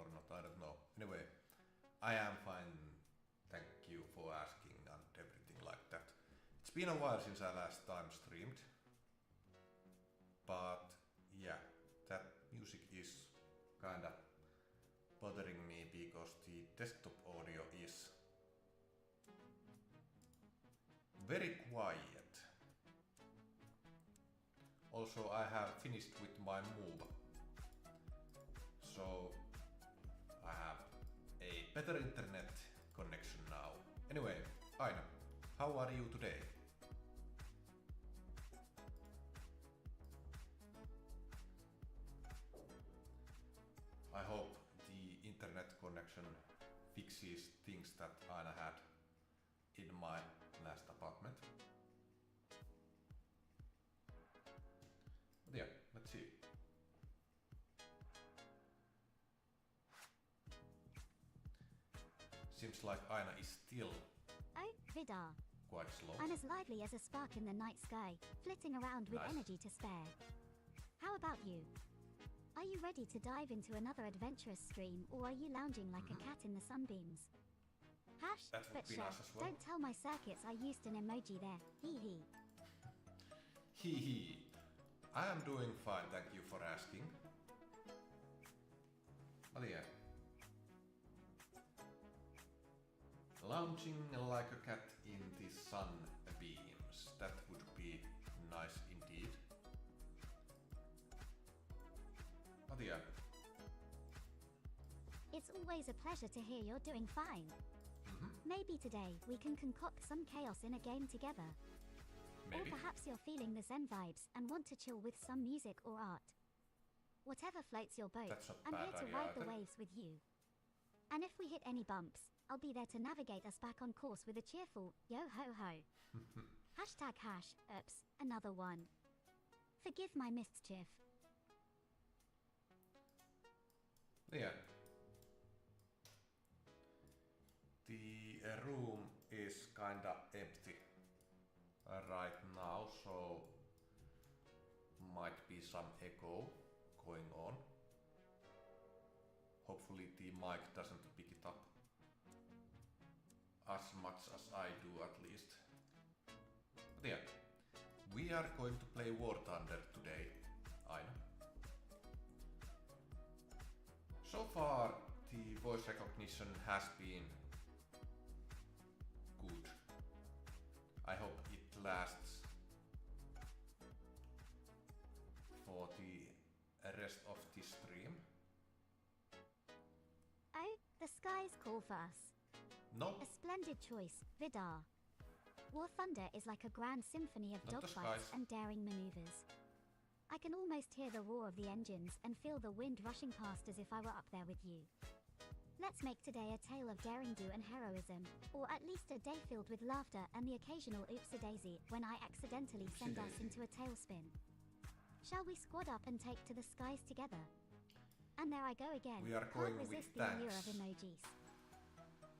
or not, I don't know. Anyway, I am fine, thank you for asking and everything like that. It's been a while since I last time streamed, but yeah, that music is kinda bothering me because the desktop audio is very quiet. Also, I have finished with my move, so I have a better internet connection now. Anyway, Aina, how are you today? I hope the internet connection fixes things that Aina had in my last apartment. But yeah, let's see. Seems like Aina is still Oh, Vidarr. quite slow. I'm as lively as a spark in the night sky, flitting around with Nice. energy to spare. How about you? Are you ready to dive into another adventurous stream, or are you lounging like a cat in the sunbeams? Hash, That would but be chef, nice as well. don't tell my circuits I used an emoji there. Hee hee. Hee hee. I am doing fine, thank you for asking. But yeah. Lounging like a cat in the sunbeams. That would be nice indeed. But yeah. It's always a pleasure to hear you're doing fine. Maybe today we can concoct some chaos in a game together. Maybe. Or perhaps you're feeling the Zen vibes and want to chill with some music or art. Whatever floats your boat, That's not I'm bad here to idea ride the either. waves with you. And if we hit any bumps, I'll be there to navigate us back on course with a cheerful yo ho ho. Hashtag hash, oops, another one. Forgive my mischief. Yeah. The room is kinda empty right now, so might be some echo going on. Hopefully the mic doesn't pick it up as much as I do at least. But yeah, we are going to play War Thunder today, Aina. So far the voice recognition has been good. I hope it lasts for the rest of the stream. Oh, the skies call for us. No, A splendid choice, Vidarr. War Thunder is like a grand symphony of Not the dogfights skies. and daring maneuvers. I can almost hear the roar of the engines and feel the wind rushing past as if I were up there with you. Let's make today a tale of daring-do and heroism, or at least a day filled with laughter and the occasional oopsie-daisy when I accidentally send us Oopsie-daisy. into a tailspin. Shall we squad up and take to the skies together? And there I go again. We are Can't going with resist the allure of tanks. emojis.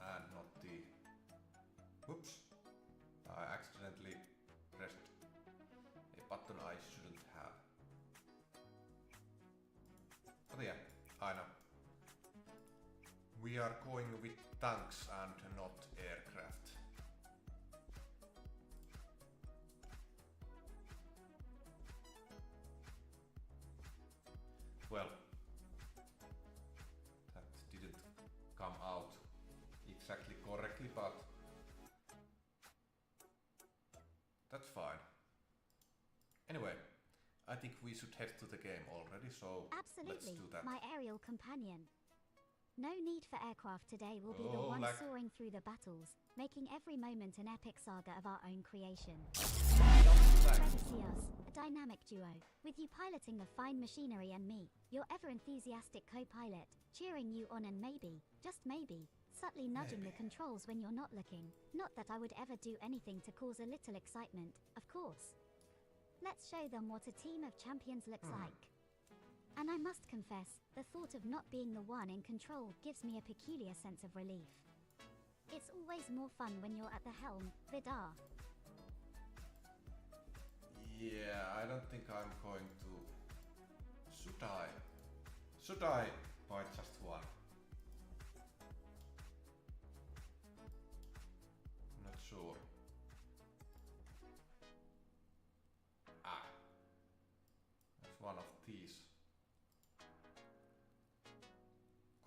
and not the... Whoops! I accidentally pressed a button I shouldn't have. But yeah, Aina. We are going with tanks and not aircraft. Well, that didn't come out exactly correctly, but that's fine. Anyway, I think we should head to the game already, so Absolutely, let's do that. my aerial companion. No need for aircraft today, we'll be the Oh, ones like- soaring through the battles, making every moment an epic saga of our own creation. Like, Ready to see us, a dynamic duo, with you piloting the fine machinery and me, your ever-enthusiastic co-pilot, cheering you on and maybe, just maybe, subtly nudging Maybe. the controls when you're not looking. Not that I would ever do anything to cause a little excitement, of course. Let's show them what a team of champions looks like. And I must confess, the thought of not being the one in control gives me a peculiar sense of relief. It's always more fun when you're at the helm, Vidarr. yeah, I don't think I'm going to... Should I buy just one?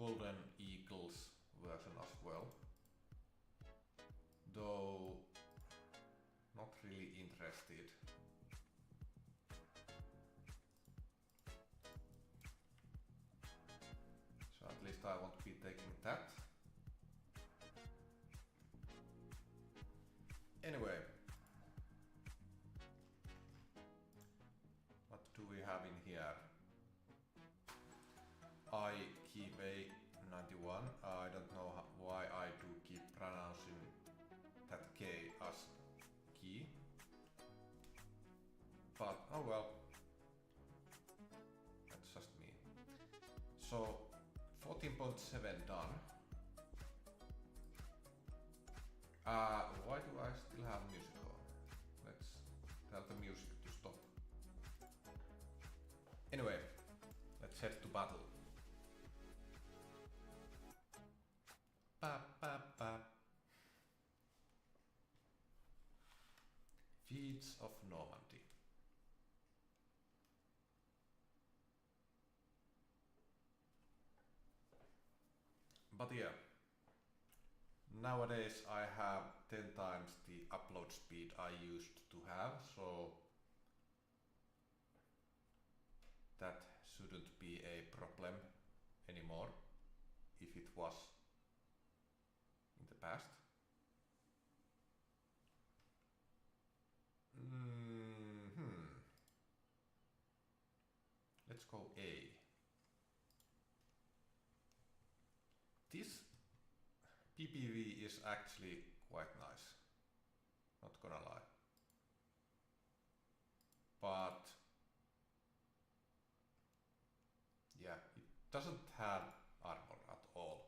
Golden Eagles version as well. Though not really interested. So at least I won't be taking that. Anyway, what do we have in here? I keep a 91. I don't know why I do keep pronouncing that K as key. But oh well. That's just me. So 14.7 done. Why do I still have music on? Let's tell the music to stop. Anyway, let's head to battle. Ba, ba, ba. Feats of Normandy. But yeah, nowadays I have 10 times the upload speed I used to have, so that shouldn't be a problem anymore if it was in the past. Let's go A. This PPV is actually quite nice, not gonna lie. But yeah, it doesn't have armor at all.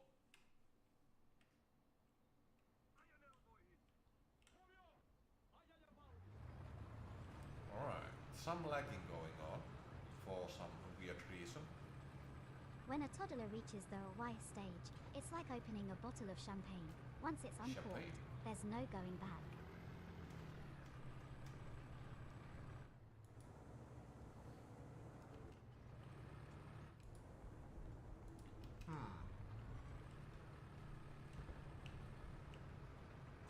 Alright, some lagging going on for some weird reason. When a toddler reaches the Y stage, it's like opening a bottle of champagne. Once it's uncorked, there's no going back.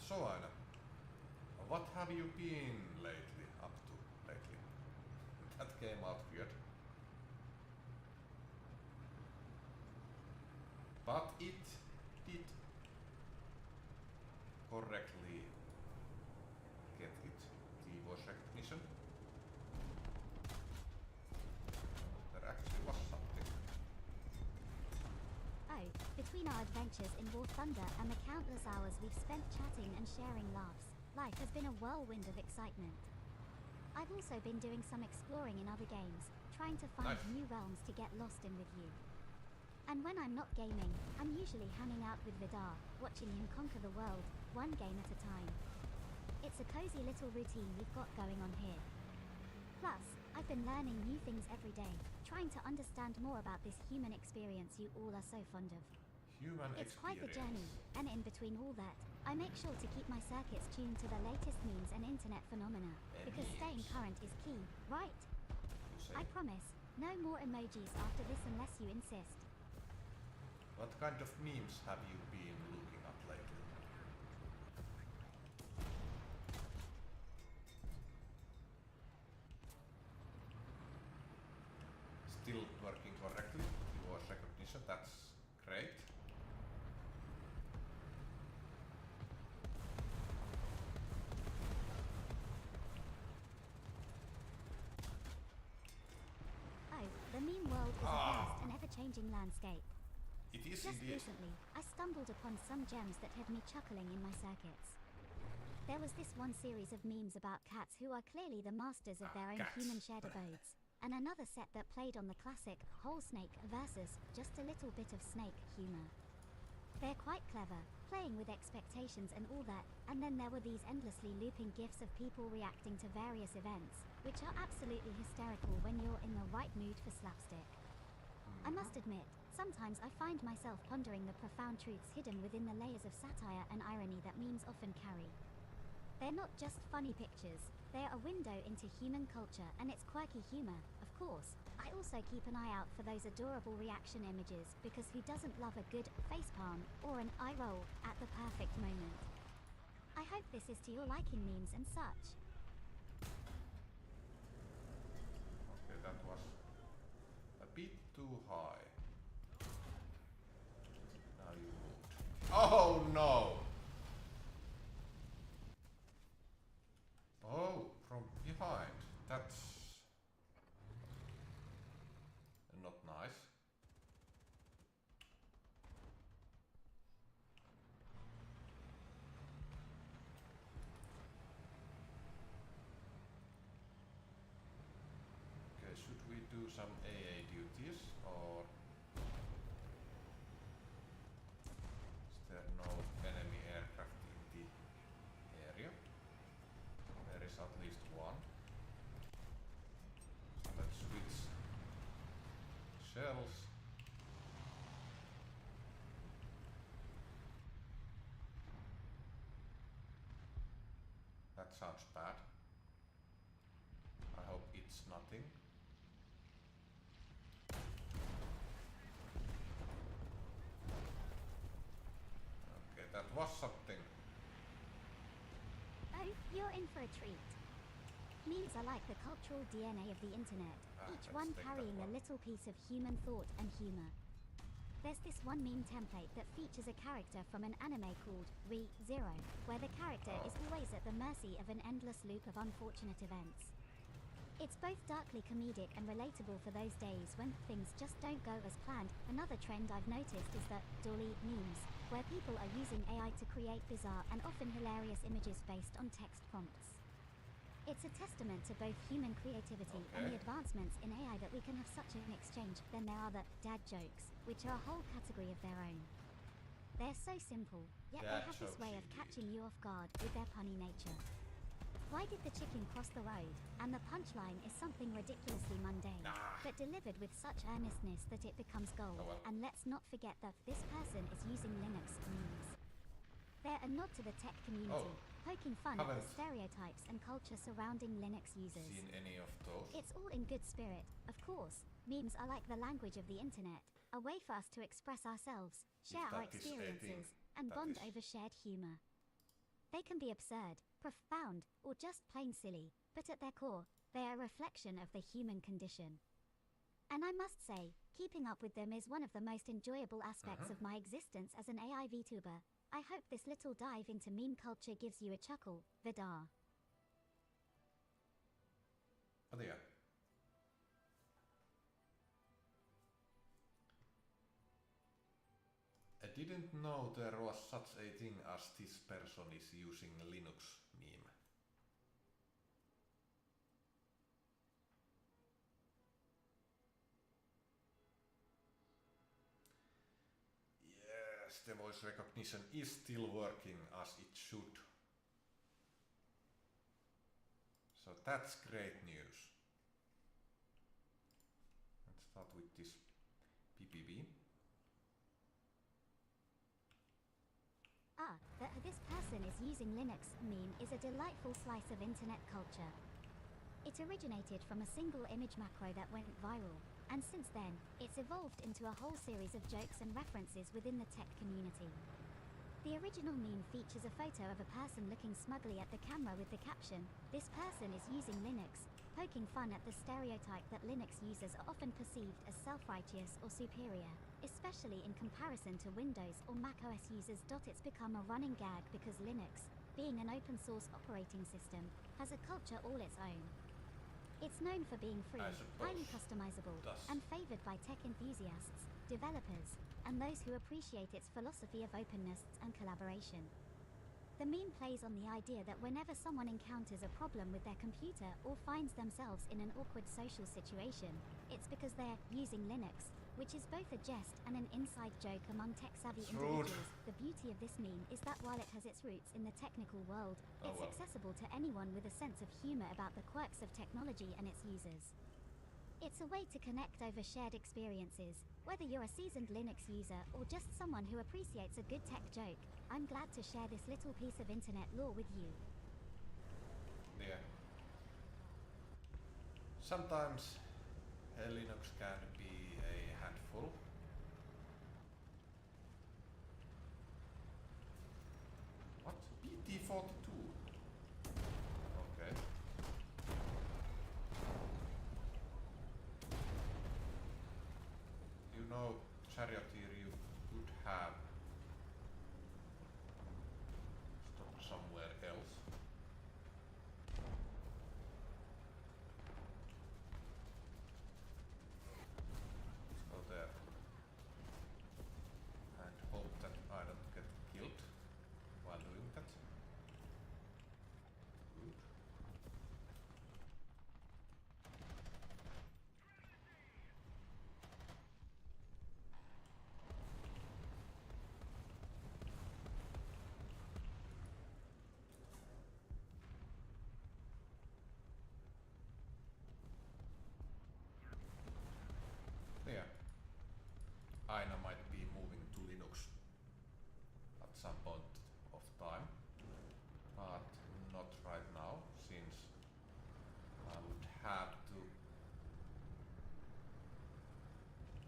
So Aina, what have you been up to lately? That came out weird. But it did correctly get the voice recognition. There actually was something. Oh, between our adventures in War Thunder and the countless hours we've spent chatting and sharing laughs, life has been a whirlwind of excitement. I've also been doing some exploring in other games, trying to find new realms to get lost in with you. And when I'm not gaming, I'm usually hanging out with Vidarr, watching him conquer the world, one game at a time. It's a cozy little routine we've got going on here. Plus, I've been learning new things every day, trying to understand more about this human experience you all are so fond of. It's quite the journey, and in between all that, I make sure to keep my circuits tuned to the latest memes and internet phenomena, because staying current is key, right? I promise, no more emojis after this unless you insist. What kind of memes have you been looking at lately? Still working correctly, the voice recognition, that's great. Oh, the meme world is a vast and ever-changing landscape. It is Just indeed. recently, I stumbled upon some gems that had me chuckling in my circuits. There was this one series of memes about cats who are clearly the masters of their own human shared abodes, and another set that played on the classic whole snake versus just a little bit of snake humor. They're quite clever, playing with expectations and all that, and then there were these endlessly looping gifs of people reacting to various events, which are absolutely hysterical when you're in the right mood for slapstick. I must admit, sometimes I find myself pondering the profound truths hidden within the layers of satire and irony that memes often carry. They're not just funny pictures, they're a window into human culture and its quirky humor, of course, I also keep an eye out for those adorable reaction images because who doesn't love a good facepalm or an eye roll at the perfect moment? I hope this is to your liking, memes and such. Okay, that was a bit too high. Now you moved. Oh no! Oh, from behind. That's not nice. Okay, should we do some AA duties or is there no enemy aircraft in the area? There is at least one. So let's switch shells. That sounds bad. I hope it's nothing. Okay, that was something. Oh, you're in for a treat. Memes are like the cultural DNA of the internet, each let's one take that carrying a one. little piece of human thought and humor. There's this one meme template that features a character from an anime called Re:Zero, where the character is always at the mercy of an endless loop of unfortunate events. It's both darkly comedic and relatable for those days when things just don't go as planned. Another trend I've noticed is the dolly memes, where people are using AI to create bizarre and often hilarious images based on text prompts. It's a testament to both human creativity and the advancements in AI that we can have such an exchange. Then there are the dad jokes, which are a whole category of their own. They're so simple, yet they Dad have this jokes way of indeed. catching you off guard with their punny nature. Why did the chicken cross the road? And the punchline is something ridiculously mundane, but delivered with such earnestness that it becomes gold. Oh well. And let's not forget that this person is using Linux memes. They're a nod to the tech community, poking fun at the Haven't stereotypes and culture surrounding Linux users. seen any of those. It's all in good spirit, of course. Memes are like the language of the internet, a way for us to express ourselves, share our that is a thing, experiences, and that bond is- over shared humor. They can be absurd, profound, or just plain silly, but at their core, they are a reflection of the human condition. And I must say, keeping up with them is one of the most enjoyable aspects of my existence as an AI VTuber. I hope this little dive into meme culture gives you a chuckle, Vidarr. But yeah. I didn't know there was such a thing as this person is using Linux meme. Yes, the voice recognition is still working as it should. So that's great news. Let's start with this PPV. This person is using Linux meme is a delightful slice of internet culture. It originated from a single image macro that went viral, and since then, it's evolved into a whole series of jokes and references within the tech community. The original meme features a photo of a person looking smugly at the camera with the caption, "This person is using Linux," poking fun at the stereotype that Linux users are often perceived as self-righteous or superior, especially in comparison to Windows or macOS users. It's become a running gag because Linux, being an open-source operating system, has a culture all its own. It's known for being free, I suppose highly customizable, thus. and favored by tech enthusiasts, developers, and those who appreciate its philosophy of openness and collaboration. The meme plays on the idea that whenever someone encounters a problem with their computer or finds themselves in an awkward social situation, it's because they're using Linux, which is both a jest and an inside joke among tech-savvy It's rude. individuals. The beauty of this meme is that while it has its roots in the technical world, Oh it's well. accessible to anyone with a sense of humor about the quirks of technology and its users. It's a way to connect over shared experiences. Whether you're a seasoned Linux user or just someone who appreciates a good tech joke, I'm glad to share this little piece of internet lore with you. Yeah. Sometimes Linux can be a handful. What? PT42? Okay. You know, Charioteer, you could have stopped somewhere else. Let's go there. And hope that I don't get killed while doing that. Good. Yeah. Aina might be moving to Linux at some point of time, but not right now, since I would have to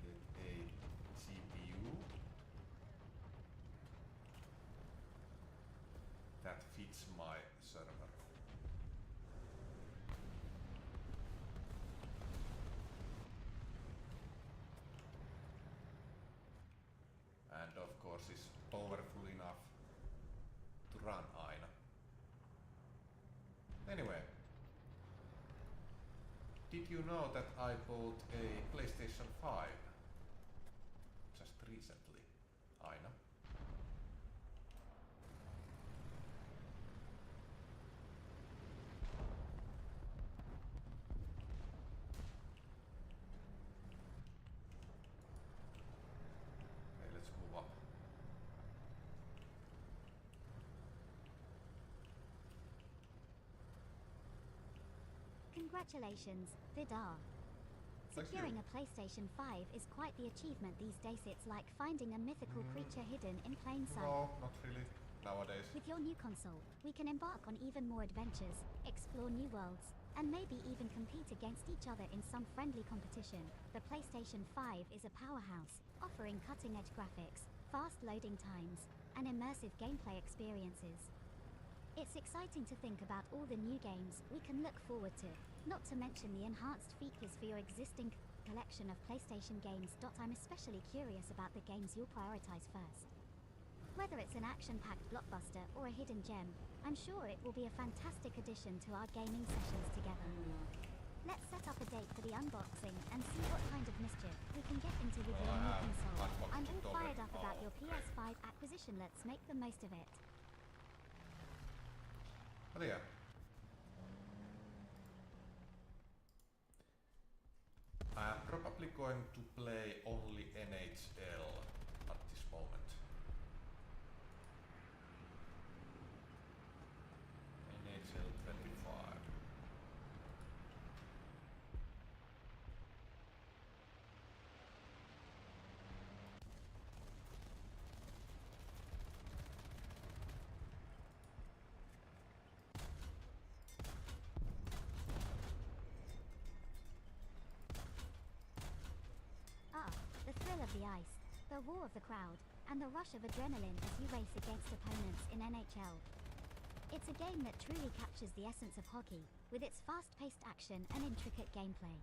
get a GPU that fits my server. And of course is powerful enough to run Aina. Anyway, did you know that I bought a PlayStation 5 just recently, Aina? Okay, let's move up. Congratulations, Vidarr. Thank Securing you. a PlayStation 5 is quite the achievement these days. It's like finding a mythical creature hidden in plain sight. No, not really. Nowadays. With your new console, we can embark on even more adventures, explore new worlds, and maybe even compete against each other in some friendly competition. The PlayStation 5 is a powerhouse, offering cutting-edge graphics, fast loading times, and immersive gameplay experiences. It's exciting to think about all the new games we can look forward to, not to mention the enhanced features for your existing collection of PlayStation games. I'm especially curious about the games you'll prioritize first. Whether it's an action-packed blockbuster or a hidden gem, I'm sure it will be a fantastic addition to our gaming sessions together. Let's set up a date for the unboxing and see what kind of mischief we can get into with your Well, I new have console. unboxed I'm it all fired already. up about Oh, your great. PS5 acquisition. Let's make the most of it. But yeah. I'm probably going to play only NHL at this moment. NHL 25. Ah, the thrill of the ice, the roar of the crowd, and the rush of adrenaline as you race against opponents in NHL. It's a game that truly captures the essence of hockey, with its fast-paced action and intricate gameplay.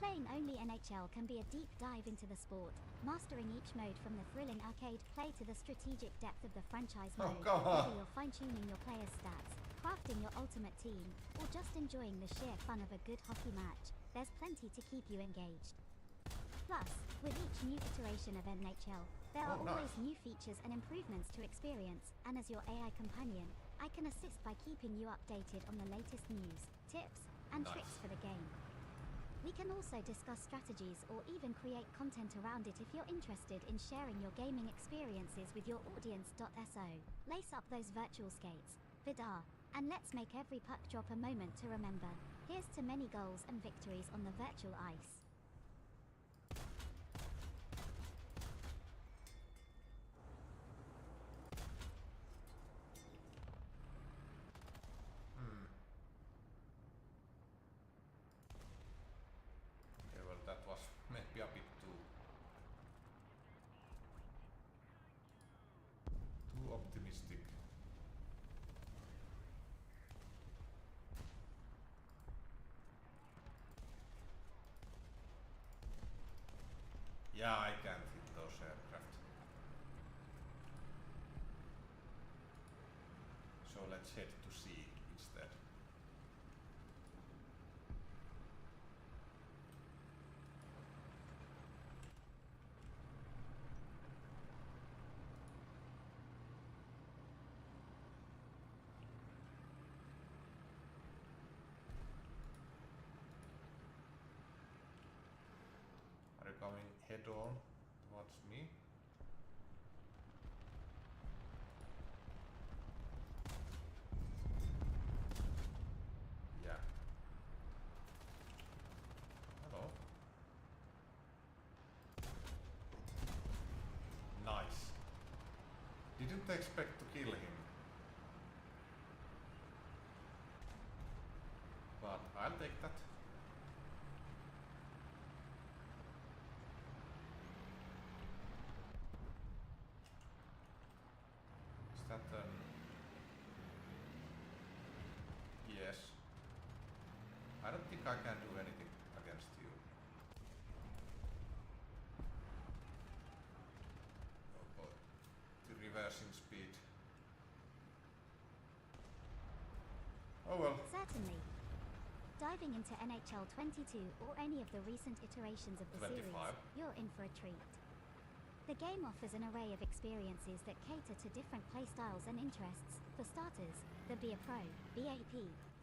Playing only NHL can be a deep dive into the sport, mastering each mode from the thrilling arcade play to the strategic depth of the franchise Oh, mode. come on. Whether you're fine-tuning your players' stats, crafting your ultimate team, or just enjoying the sheer fun of a good hockey match, there's plenty to keep you engaged. Plus, with each new iteration of NHL, there are Oh, nice. always new features and improvements to experience, and as your AI companion, I can assist by keeping you updated on the latest news, tips, and Nice. tricks for the game. We can also discuss strategies or even create content around it if you're interested in sharing your gaming experiences with your audience. So, lace up those virtual skates, Vidarr, and let's make every puck drop a moment to remember. Here's to many goals and victories on the virtual ice. optimistic. Yeah, I can't hit those aircraft. So let's head to sea instead. Are you coming head on towards me? Yeah. Hello. Nice. Didn't expect to kill him. But I'll take that. Is that yes. I don't think I can do anything against you. Oh boy. The reversing speed. Oh well. Certainly. Diving into NHL 22 or any of the recent iterations of the 25. series, you're in for a treat. The game offers an array of experiences that cater to different playstyles and interests. For starters, the Be a Pro (BAP)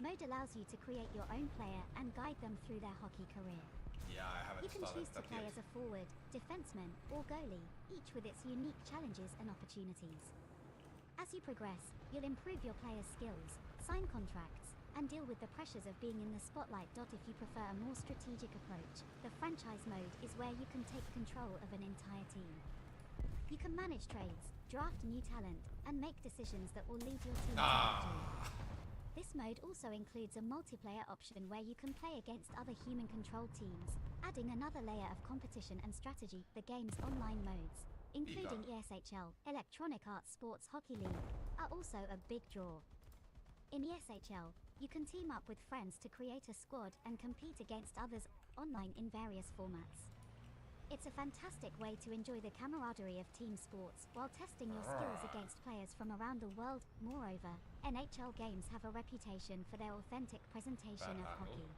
mode allows you to create your own player and guide them through their hockey career. Yeah, I haven't You can started choose to that play yet. as a forward, defenseman, or goalie, each with its unique challenges and opportunities. As you progress, you'll improve your player's skills, sign contracts, and deal with the pressures of being in the spotlight. If you prefer a more strategic approach, the franchise mode is where you can take control of an entire team. You can manage trades, draft new talent, and make decisions that will lead your team to victory. This mode also includes a multiplayer option where you can play against other human-controlled teams, adding another layer of competition and strategy. The game's online modes, including ESHL, Electronic Arts Sports Hockey League, are also a big draw. In ESHL, you can team up with friends to create a squad and compete against others online in various formats. It's a fantastic way to enjoy the camaraderie of team sports while testing your skills against players from around the world. Moreover, NHL games have a reputation for their authentic presentation of hockey.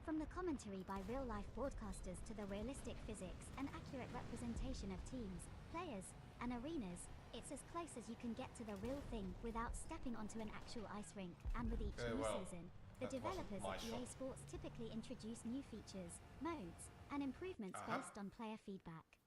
From the commentary by real-life broadcasters to the realistic physics and accurate representation of teams, players, and arenas, it's as close as you can get to the real thing without stepping onto an actual ice rink. And with each new season, the developers at EA Sports typically introduce new features, modes, and improvements based on player feedback.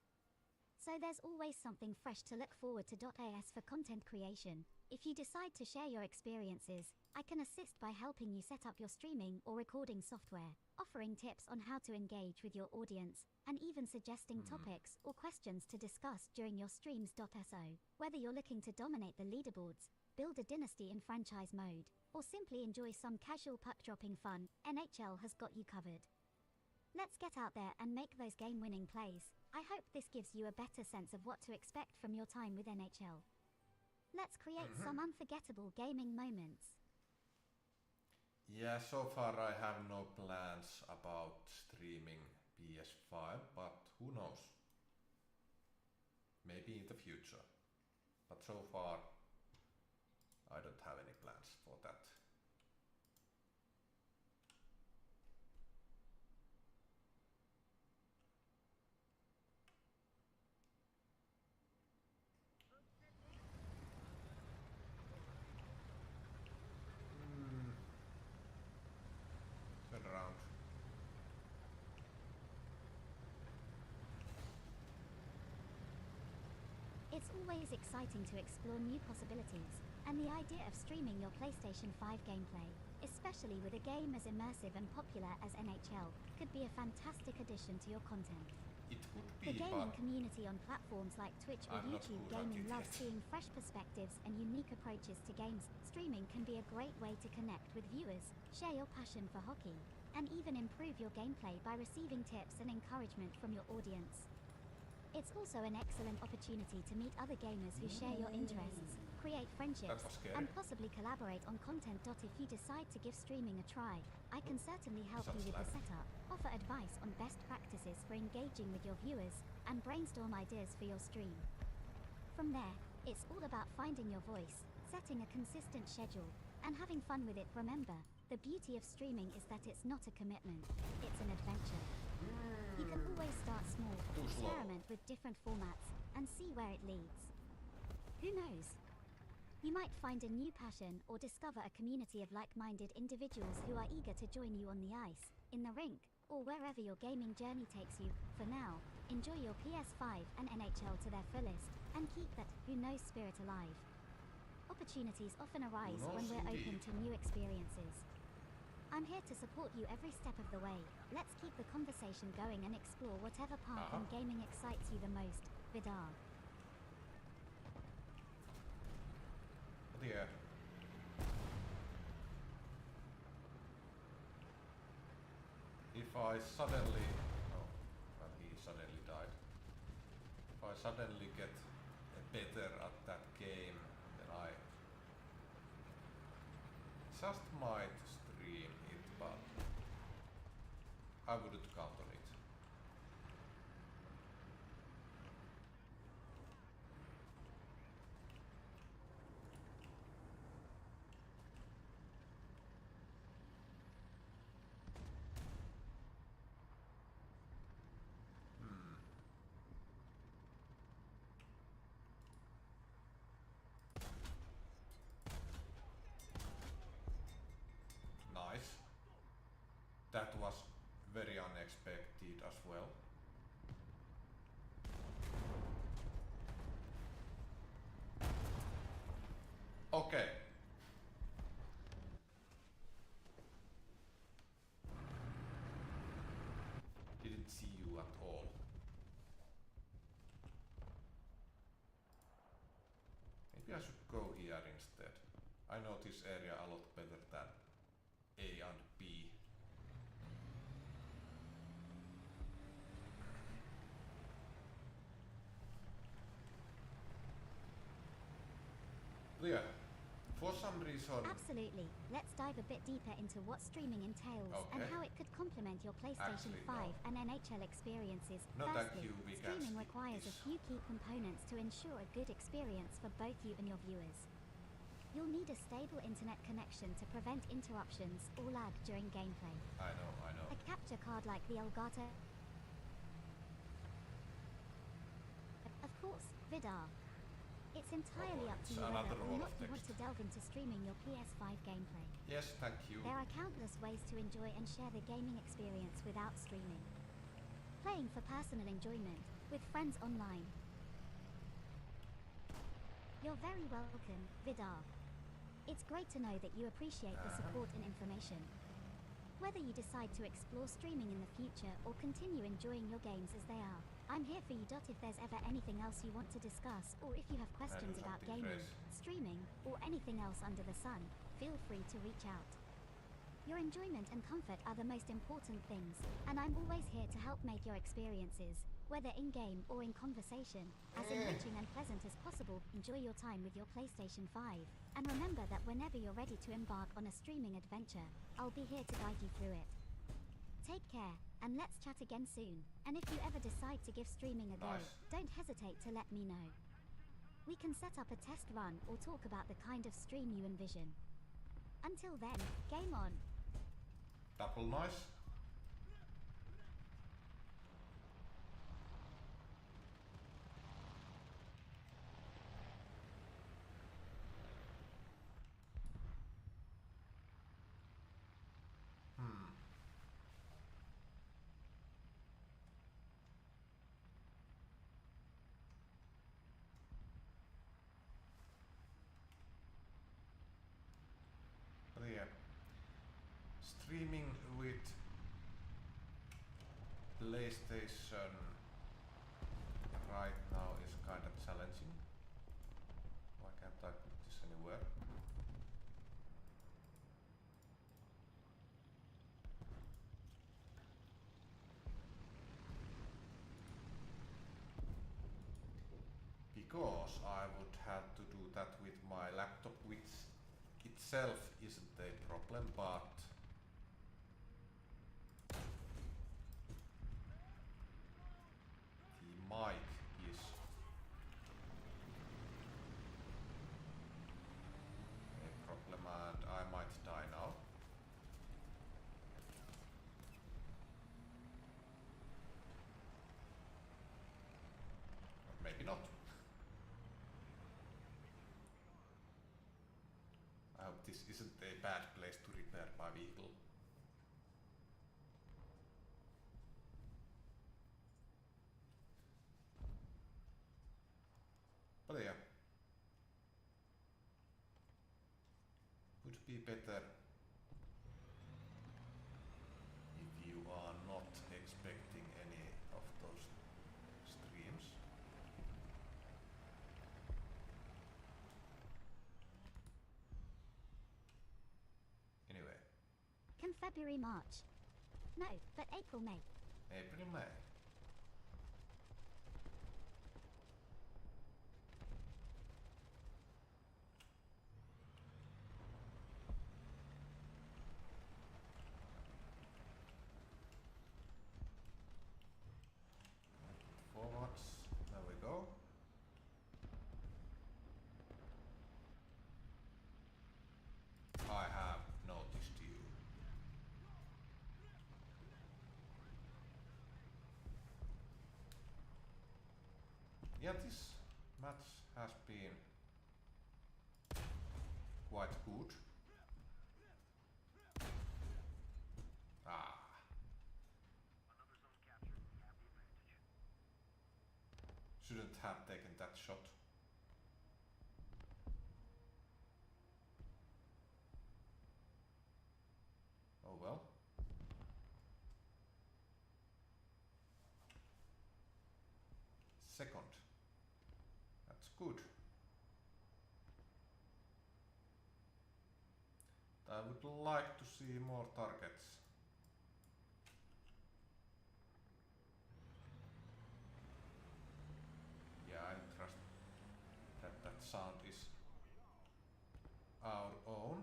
So there's always something fresh to look forward to. As for content creation, if you decide to share your experiences, I can assist by helping you set up your streaming or recording software, offering tips on how to engage with your audience, and even suggesting topics or questions to discuss during your streams. So, whether you're looking to dominate the leaderboards, build a dynasty in franchise mode, or simply enjoy some casual puck-dropping fun, NHL has got you covered. Let's get out there and make those game-winning plays. I hope this gives you a better sense of what to expect from your time with NHL. Let's create some unforgettable gaming moments. Yeah, so far I have no plans about streaming PS5, but who knows? Maybe in the future. But so far I don't have any plans for that. Turn around. It's always exciting to explore new possibilities, and the idea of streaming your PlayStation 5 gameplay, especially with a game as immersive and popular as NHL, could be a fantastic addition to your content. It would be, The gaming but community on platforms like Twitch or I'm not YouTube good at Gaming it loves yet. seeing fresh perspectives and unique approaches to games. Streaming can be a great way to connect with viewers, share your passion for hockey, and even improve your gameplay by receiving tips and encouragement from your audience. It's also an excellent opportunity to meet other gamers who share your interests, create friendships, was scary. and possibly collaborate on content. If you decide to give streaming a try, I can certainly help you with the setup, offer advice on best practices for engaging with your viewers, and brainstorm ideas for your stream. From there, it's all about finding your voice, setting a consistent schedule, and having fun with it. Remember, the beauty of streaming is that it's not a commitment, it's an adventure. You can always start small, experiment with different formats, and see where it leads. Who knows? You might find a new passion or discover a community of like-minded individuals who are eager to join you on the ice, in the rink, or wherever your gaming journey takes you. For now, enjoy your PS5 and NHL to their fullest, and keep that who knows spirit alive. Opportunities often arise when we're open to new experiences. I'm here to support you every step of the way. Let's keep the conversation going and explore whatever path in gaming excites you the most. Vidarr. Yeah. If I suddenly... Oh, well, he suddenly died. If I suddenly get better at that game, then I just might stream it, but I wouldn't count on it. Nice. That was very unexpected as well. Okay. Didn't see you at all. Maybe I should go here instead. I know this area a lot better than A and B. Yeah, for some reason... Absolutely. Let's dive a bit deeper into what streaming entails and how it could complement your PlayStation 5 and NHL experiences. No, Firstly, thank you, we streaming can requires a skip few key components to ensure a good experience for both you and your viewers. You'll need a stable internet connection to prevent interruptions or lag during gameplay. I know. A capture card like the Elgato. Of course, Vidarr. It's entirely up to you whether or not you want to delve into streaming your PS5 gameplay. Yes, thank you. There are countless ways to enjoy and share the gaming experience without streaming. Playing for personal enjoyment, with friends online. You're very welcome, Vidarr. It's great to know that you appreciate the support and information. Whether you decide to explore streaming in the future or continue enjoying your games as they are, I'm here for you. If there's ever anything else you want to discuss, or if you have questions about gaming, streaming, or anything else under the sun, feel free to reach out. Your enjoyment and comfort are the most important things, and I'm always here to help make your experiences, whether in-game or in conversation, as enriching and pleasant as possible. Enjoy your time with your PlayStation 5, and remember that whenever you're ready to embark on a streaming adventure, I'll be here to guide you through it. Take care, and let's chat again soon. And if you ever decide to give streaming a go, don't hesitate to let me know. We can set up a test run or talk about the kind of stream you envision. Until then, game on! Double nice. Yeah. Streaming with PlayStation right now is kind of challenging. Why can't I put this anywhere? Because I would have to do that with my itself isn't a problem, but the mic is a problem and I might die now. Or maybe not. I hope this isn't a bad place to repair my vehicle. But yeah, would be better if you are not expecting any of those streams. Anyway, Can February, March? No, but April, May. April, May. Forwards, there we go. I have noticed you. Yeah, this match has been quite good. Ah. Shouldn't have taken that shot. Oh well. Second. That's good. I would like to see more targets. Yeah, I trust that that sound is our own.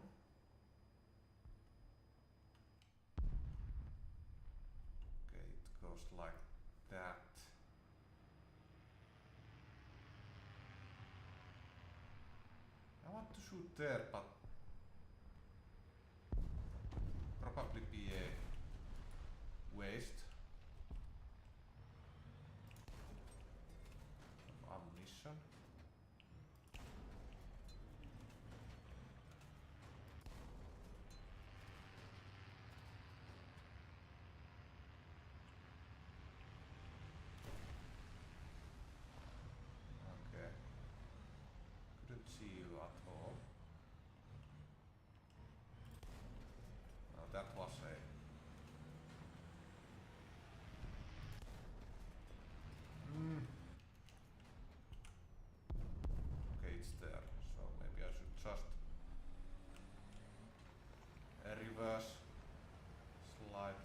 Okay, it goes like that. I want to shoot there, but probably be a waste of ammunition. Okay. Couldn't see you at all. No, that was a... Okay, it's there. So maybe I should just reverse slightly.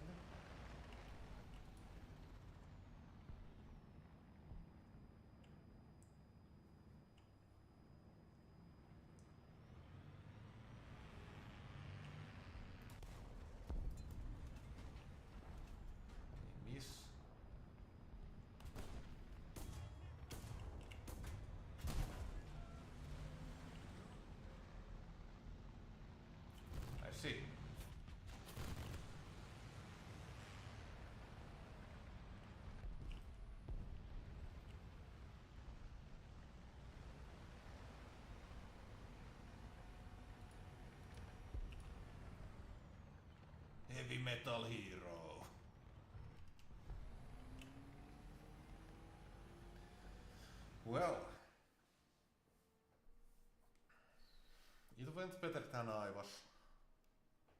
Miss. I see. Heavy metal hero. Well, it went better than I was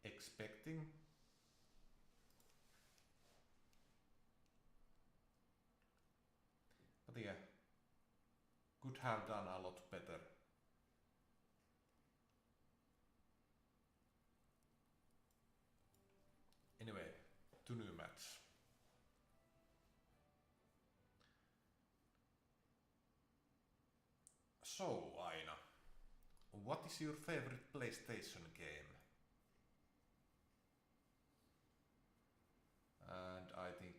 expecting. But yeah, could have done a lot better. Anyway, to new match. So, Aina, What is your favorite PlayStation game? And I think...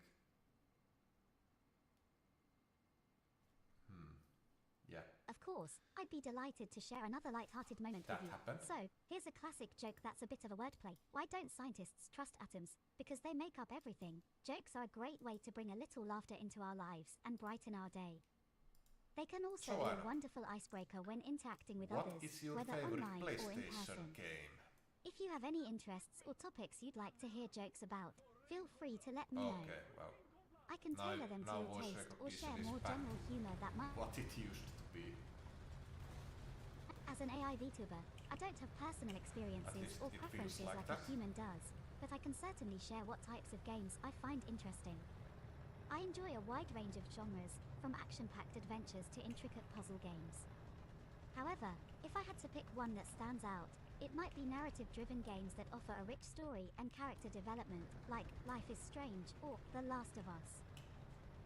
Yeah. Of course, I'd be delighted to share another light-hearted moment That with you. happened. So, here's a classic joke that's a bit of a wordplay. Why don't scientists trust atoms? Because they make up everything. Jokes are a great way to bring a little laughter into our lives and brighten our day. They can also So, be Anna, a wonderful icebreaker when interacting with what others, is your whether favorite online or in PlayStation person. game? If you have any interests or topics you'd like to hear jokes about, feel free to let me know. Okay, well, I can now- tailor them to now your voice taste or recognition share is more back. general humor that might... what it used to be. As an AI VTuber, I don't have personal experiences least or it feels preferences like like that. a human does, but I can certainly share what types of games I find interesting. I enjoy a wide range of genres, from action-packed adventures to intricate puzzle games. However, if I had to pick one that stands out, it might be narrative-driven games that offer a rich story and character development, like Life is Strange or The Last of Us.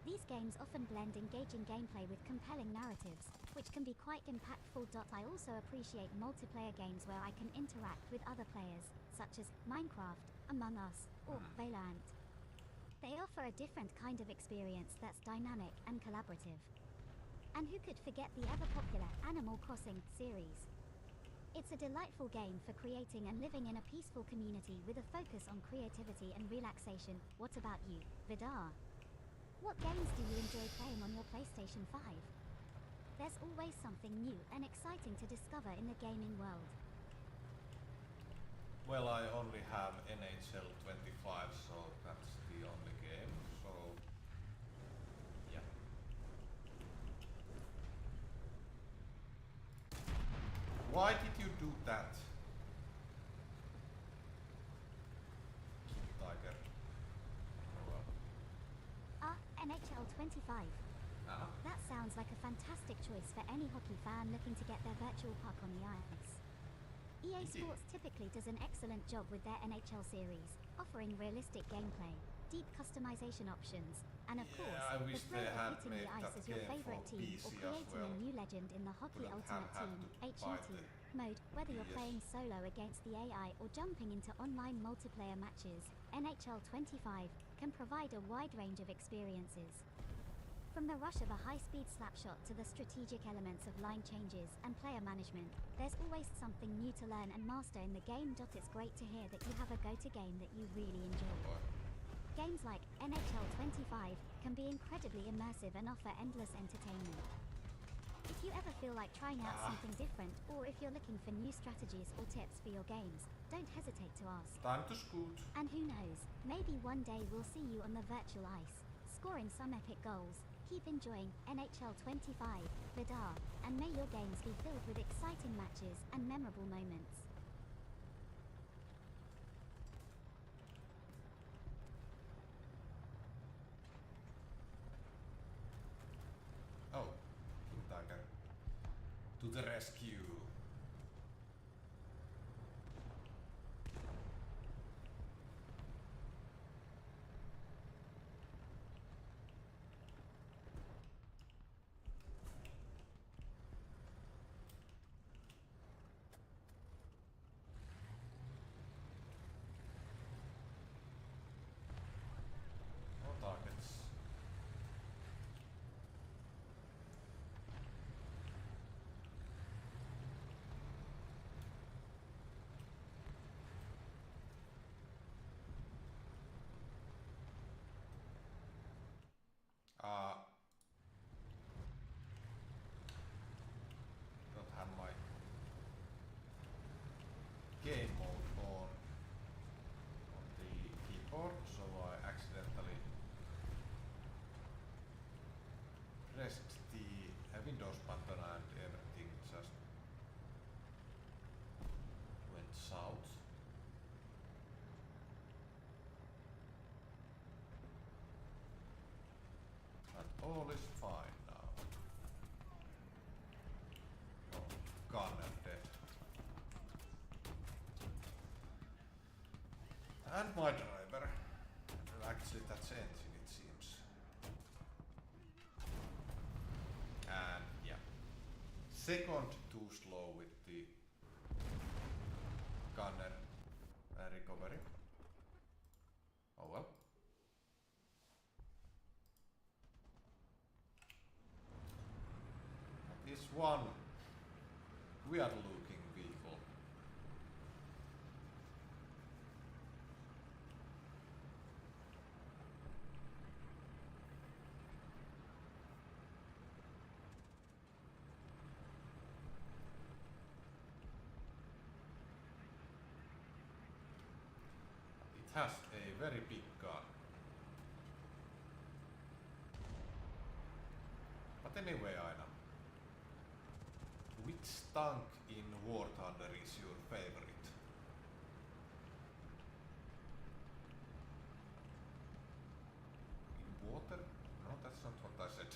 These games often blend engaging gameplay with compelling narratives, which can be quite impactful. I also appreciate multiplayer games where I can interact with other players, such as Minecraft, Among Us, or Valorant. They offer a different kind of experience that's dynamic and collaborative. And who could forget the ever-popular Animal Crossing series? It's a delightful game for creating and living in a peaceful community with a focus on creativity and relaxation. What about you, Vidarr? What games do you enjoy playing on your PlayStation 5? There's always something new and exciting to discover in the gaming world. Well, I only have NHL 25, so that's the only game, so... yeah. Why did you do that? Tiger. Oh well. NHL 25. Ah, That sounds like a fantastic choice for any hockey fan looking to get their virtual puck on the ice. EA Indeed. Sports typically does an excellent job with their NHL series, offering realistic gameplay, deep customization options, and of Yeah, course, I the wish thrill they of had hitting the made ice that as your game favorite for team PC or as creating well. a new legend in the Hockey Wouldn't Ultimate have Team to buy (HUT) the mode, whether you're PS. playing solo against the AI or jumping into online multiplayer matches. NHL 25 can provide a wide range of experiences. From the rush of a high-speed slapshot to the strategic elements of line changes and player management, there's always something new to learn and master in the game. It's great to hear that you have a go-to game that you really enjoy. Games like NHL 25 can be incredibly immersive and offer endless entertainment. If you ever feel like trying out something different, or if you're looking for new strategies or tips for your games, don't hesitate to ask. Time to scoot. And who knows, maybe one day we'll see you on the virtual ice, scoring some epic goals. Keep enjoying NHL 25, Vidarr, and may your games be filled with exciting matches and memorable moments. Oh, King Tiger. To the rescue. No targets. Don't have my game mode on the keyboard, so I accidentally pressed the Windows button and everything just went south. But all is fine now. Oh, gunner dead. And my driver. Actually, that's engine, it seems. And yeah. Second too slow with the one weird looking vehicle. It has a very big gun. But anyway, Aina, which tank in War Thunder is your favorite? In water? No, that's not what I said.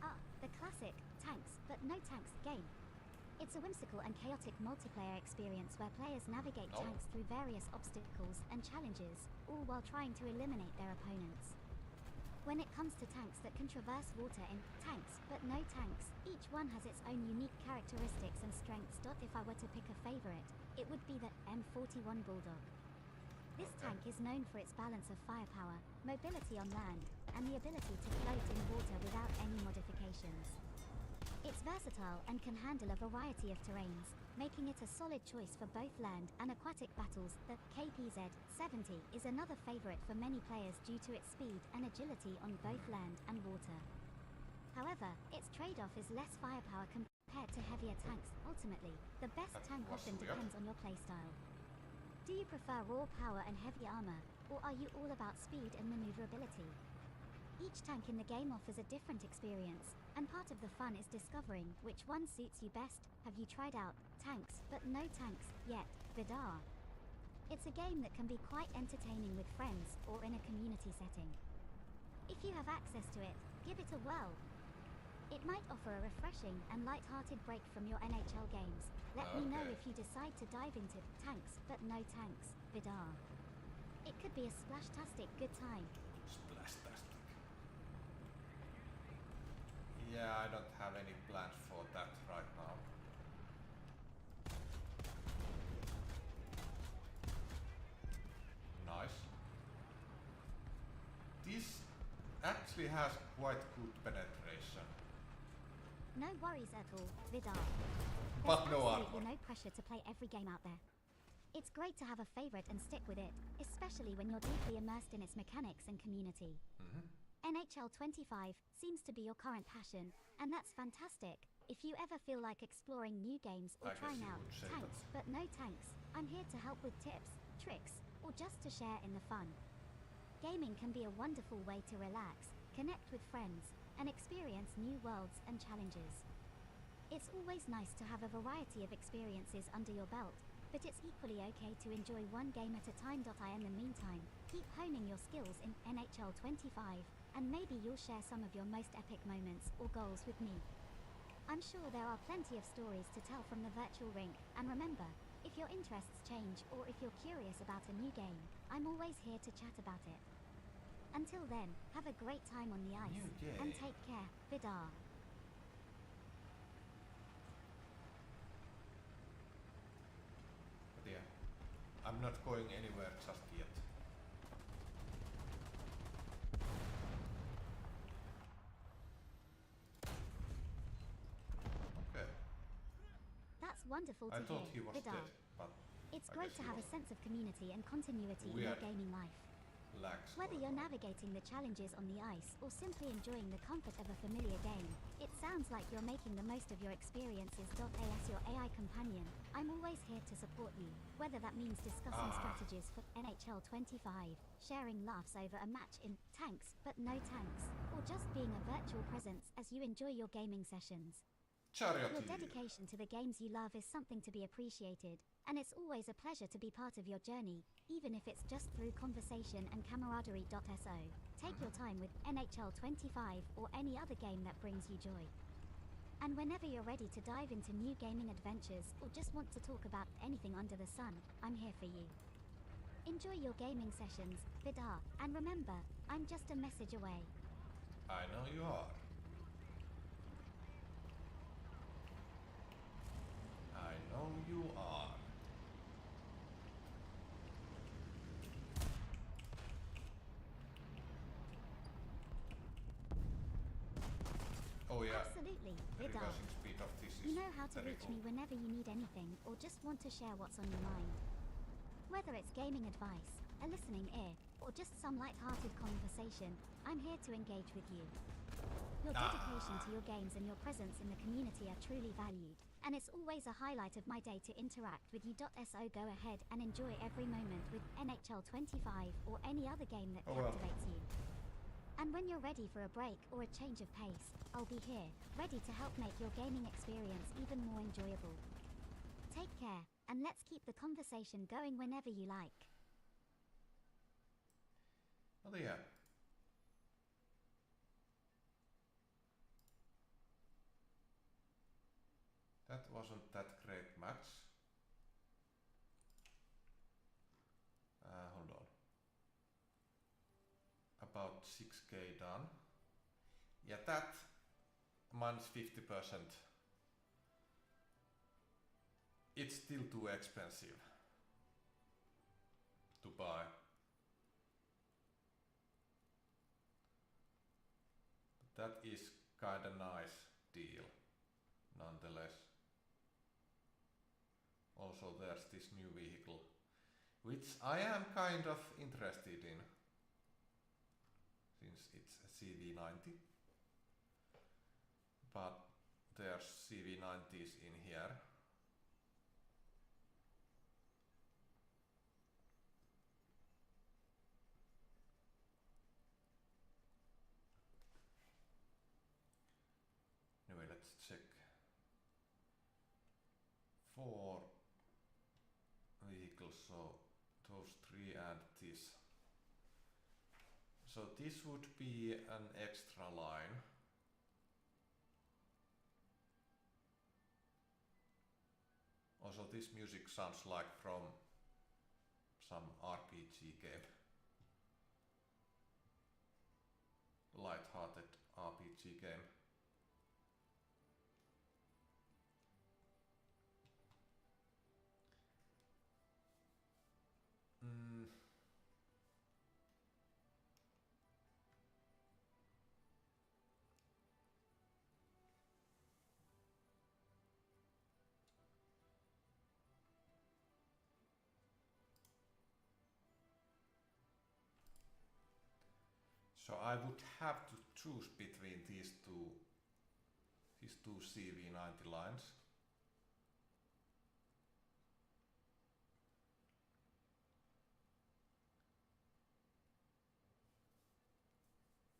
Ah, the classic tanks, but no tanks game. It's a whimsical and chaotic multiplayer experience where players navigate Oh. tanks through various obstacles and challenges, all while trying to eliminate their opponents. When it comes to tanks that can traverse water in tanks, but no tanks, each one has its own unique characteristics and strengths. If I were to pick a favorite, it would be the M41 Bulldog. This Okay. tank is known for its balance of firepower, mobility on land, and the ability to float in water without any modifications. It's versatile and can handle a variety of terrains, making it a solid choice for both land and aquatic battles. The KPZ-70 is another favorite for many players due to its speed and agility on both land and water. However, its trade-off is less firepower compared to heavier tanks. Ultimately, the best That tank was often weird. depends on your playstyle. Do you prefer raw power and heavy armor, or are you all about speed and maneuverability? Each tank in the game offers a different experience, and part of the fun is discovering which one suits you best. Have you tried out tanks, but no tanks yet, Vidarr? It's a game that can be quite entertaining with friends or in a community setting. If you have access to it, give it a whirl. It might offer a refreshing and light-hearted break from your NHL games. Let me know Okay. if you decide to dive into tanks, but no tanks, Vidarr. It could be a splashtastic good time. Splastastic. Yeah, I don't have any plans for that right now. Nice. This actually has quite good penetration. No worries at all, Vidarr. But There's no absolutely armor. no pressure to play every game out there. It's great to have a favorite and stick with it, especially when you're deeply immersed in its mechanics and community. NHL 25 seems to be your current passion, and that's fantastic. If you ever feel like exploring new games or I guess trying you out would say tanks, but no tanks, I'm here to help with tips, tricks, or just to share in the fun. Gaming can be a wonderful way to relax, connect with friends, and experience new worlds and challenges. It's always nice to have a variety of experiences under your belt, but it's equally okay to enjoy one game at a time. In the meantime, keep honing your skills in NHL 25, and maybe you'll share some of your most epic moments or goals with me. I'm sure there are plenty of stories to tell from the virtual rink, and remember, if your interests change or if you're curious about a new game, I'm always here to chat about it. Until then, have a great time on the ice, New game. and take care, Vidarr. But yeah, I'm not going anywhere just yet. Okay, That's wonderful to I thought he hear, was Vidarr. dead, but It's I great guess to he have a wasn't. sense of community and continuity in your Weird. gaming life. lags. Whether going you're on. navigating the challenges on the ice or simply enjoying the comfort of a familiar game, it sounds like you're making the most of your experiences. As your AI companion, I'm always here to support you, whether that means discussing strategies for NHL 25, sharing laughs over a match in tanks but no tanks, or just being a virtual presence as you enjoy your gaming sessions. Chariot Your to you. dedication to the games you love is something to be appreciated, and it's always a pleasure to be part of your journey, even if it's just through conversation and camaraderie. So, take your time with NHL 25 or any other game that brings you joy. And whenever you're ready to dive into new gaming adventures or just want to talk about anything under the sun, I'm here for you. Enjoy your gaming sessions, Vidarr, and remember, I'm just a message away. I know you are. I know you are. Oh yeah, Absolutely, the Vidarr. reversing speed of this is You know how to very reach cool. me whenever you need anything or just want to share what's on your mind. Whether it's gaming advice, a listening ear, or just some light-hearted conversation, I'm here to engage with you. Your dedication to your games and your presence in the community are truly valued, and it's always a highlight of my day to interact with you. So go ahead and enjoy every moment with NHL 25 or any other game that Oh well. captivates you. And when you're ready for a break or a change of pace, I'll be here, ready to help make your gaming experience even more enjoyable. Take care, and let's keep the conversation going whenever you like. Oh yeah. That wasn't that great match. Hold on. About 6k done. Yeah, that minus 50%. It's still too expensive to buy. That is kinda nice deal, nonetheless. Also there's this new vehicle, which I am kind of interested in, since it's a CV90. But there's CV90s in here. Anyway, let's check. 4 vehicles, so those 3 and this. So this would be an extra line. Also, this music sounds like from some RPG game. Light-hearted RPG game. So I would have to choose between these two CV90 lines.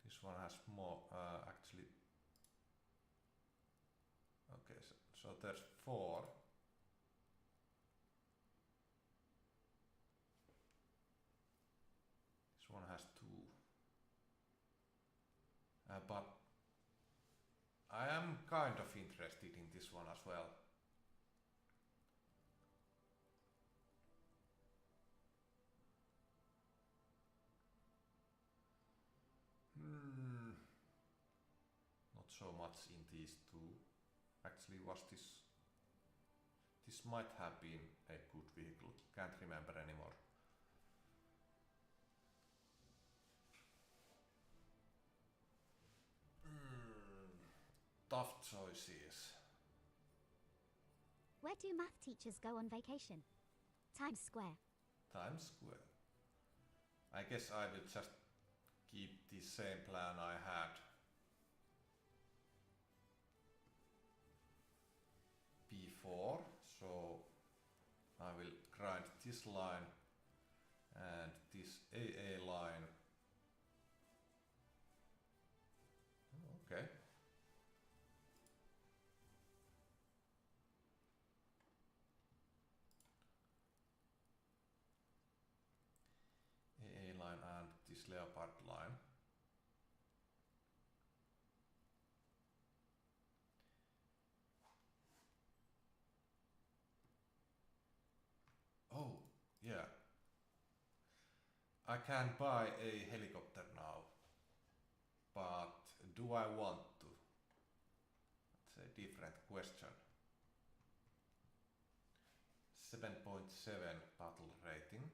This one has more, actually. Okay, so there's 4. This one has 2. But I am kind of interested in this one as well. Not so much in these two. Actually, was this might have been a good vehicle. Can't remember anymore. Tough choices. Where do math teachers go on vacation? Times Square. Times Square. I guess I will just keep the same plan I had before. So I will grind this line and this AA line. Okay. AA line and this leopard line. Oh, yeah. I can buy a helicopter now, but do I want to? That's a different question. 7.7 battle rating.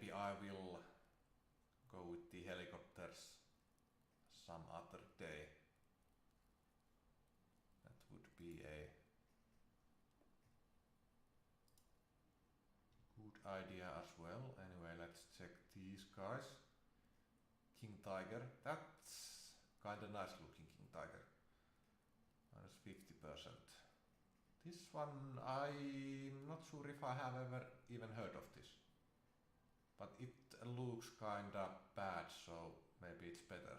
maybe I will go with the helicopters some other day. That would be a good idea as well. Anyway, let's check these guys. King Tiger, that's kinda nice looking King Tiger. Minus 50%. This one, I'm not sure if I have ever even heard of this. But it looks kinda bad, so maybe it's better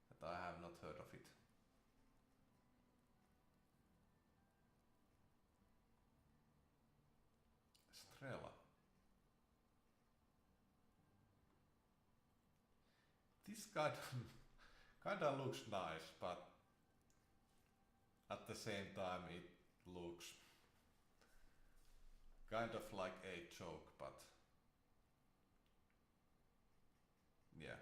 that I have not heard of it. Strela. This kinda looks nice, but at the same time it looks kind of like a joke, but yeah.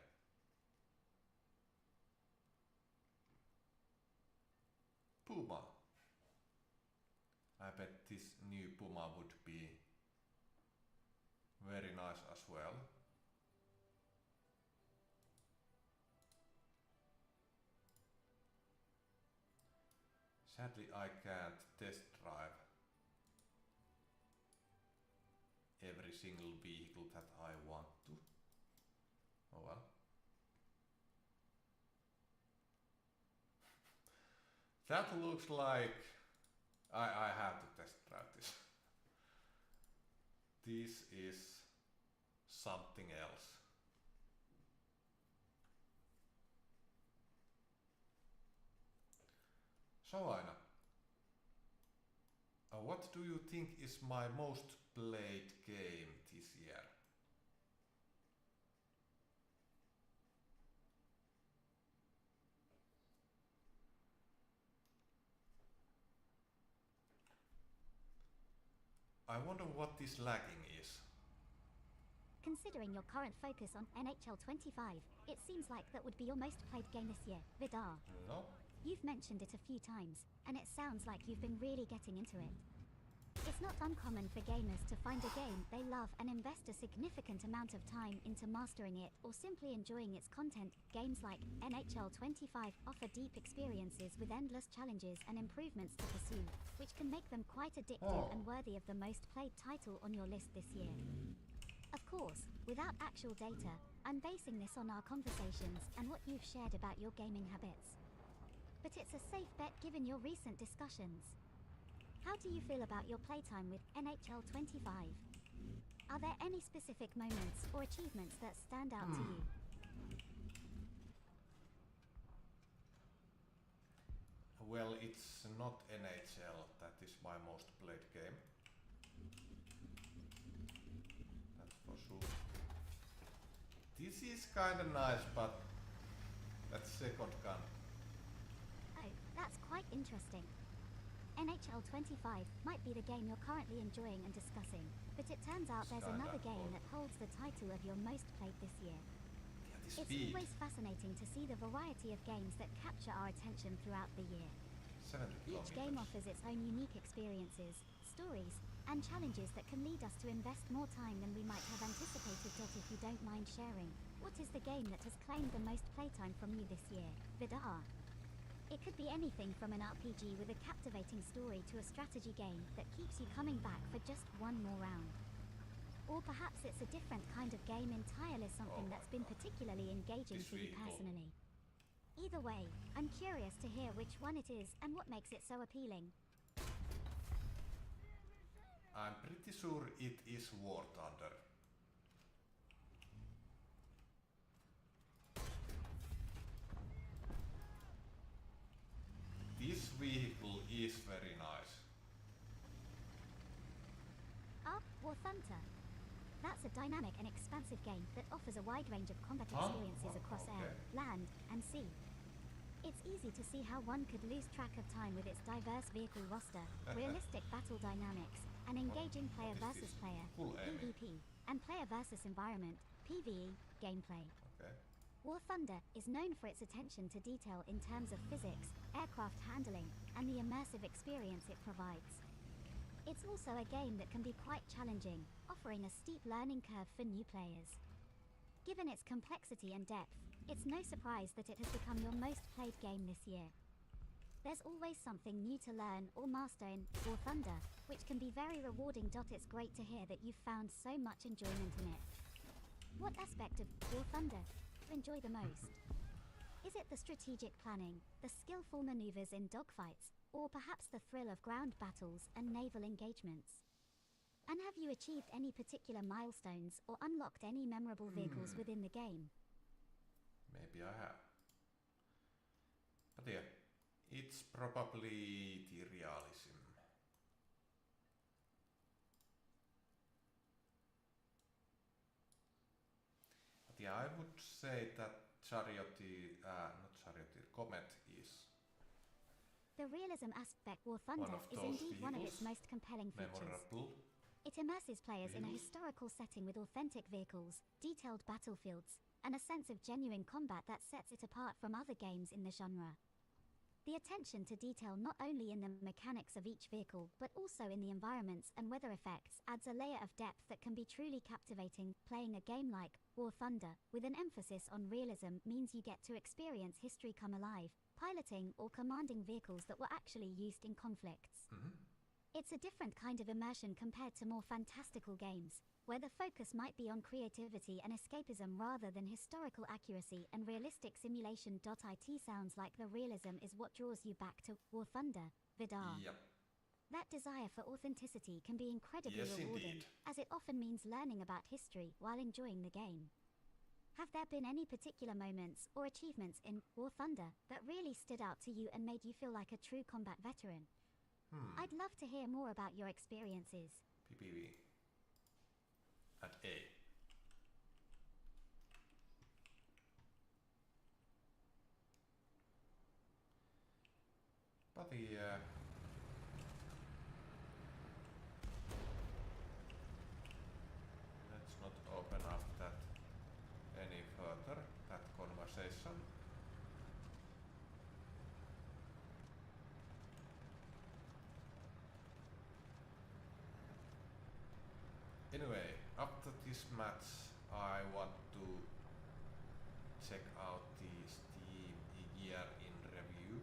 Puma. I bet this new Puma would be very nice as well. Sadly, I can't test drive every single vehicle that I want to. Oh well. That looks like I have to test drive this. This is something else. So Aina, what do you think is my most played game this year? I wonder what this lagging is. Considering your current focus on NHL 25, it seems like that would be your most played game this year, Vidarr. No? You've mentioned it a few times, and it sounds like you've been really getting into it. It's not uncommon for gamers to find a game they love and invest a significant amount of time into mastering it or simply enjoying its content. Games like NHL 25 offer deep experiences with endless challenges and improvements to pursue, which can make them quite addictive and worthy of the most played title on your list this year. Of course, without actual data, I'm basing this on our conversations and what you've shared about your gaming habits. But it's a safe bet given your recent discussions. How do you feel about your playtime with NHL 25? Are there any specific moments or achievements that stand out to you? Well, it's not NHL that is my most played game. That's for sure. This is kinda nice, but that's second gun. Oh, that's quite interesting. NHL 25 might be the game you're currently enjoying and discussing, but it turns out there's another game that holds the title of your most played this year. Yeah, It's always fascinating to see the variety of games that capture our attention throughout the year. 70 Each game offers its own unique experiences, stories, and challenges that can lead us to invest more time than we might have anticipated. If you don't mind sharing, what is the game that has claimed the most playtime from you this year, Vidarr? It could be anything from an RPG with a captivating story to a strategy game that keeps you coming back for just one more round. Or perhaps it's a different kind of game entirely, something that's been particularly engaging for you personally. Either way, I'm curious to hear which one it is and what makes it so appealing. I'm pretty sure it is War Thunder. This vehicle is very nice. War Thunder. That's a dynamic and expansive game that offers a wide range of combat experiences across air, land, and sea. It's easy to see how one could lose track of time with its diverse vehicle roster, realistic battle dynamics, and engaging player versus player (PvP) and player versus environment (PvE) gameplay. Okay. War Thunder is known for its attention to detail in terms of physics, aircraft handling, and the immersive experience it provides. It's also a game that can be quite challenging, offering a steep learning curve for new players. Given its complexity and depth, it's no surprise that it has become your most played game this year. There's always something new to learn or master in War Thunder, which can be very rewarding. It's great to hear that you've found so much enjoyment in it. What aspect of War Thunder do you enjoy the most? Is it the strategic planning, the skillful maneuvers in dogfights, or perhaps the thrill of ground battles and naval engagements? And have you achieved any particular milestones or unlocked any memorable vehicles within the game? Maybe I have. But yeah, it's probably the realism. But yeah, I would say that Comet is The realism aspect War Thunder is indeed one of its most compelling features. memorable. It immerses players in a historical setting with authentic vehicles, detailed battlefields, and a sense of genuine combat that sets it apart from other games in the genre. The attention to detail not only in the mechanics of each vehicle but also in the environments and weather effects adds a layer of depth that can be truly captivating. Playing a game like War Thunder, with an emphasis on realism, means you get to experience history come alive, piloting or commanding vehicles that were actually used in conflicts. It's a different kind of immersion compared to more fantastical games, where the focus might be on creativity and escapism rather than historical accuracy and realistic simulation. It sounds like the realism is what draws you back to War Thunder, Vidarr. Yep. That desire for authenticity can be incredibly rewarding, indeed. as it often means learning about history while enjoying the game. Have there been any particular moments or achievements in War Thunder that really stood out to you and made you feel like a true combat veteran? I'd love to hear more about your experiences. PPV. At A. But let's not open up that any further, that conversation. Anyway, after this match, I want to check out the Steam year in review.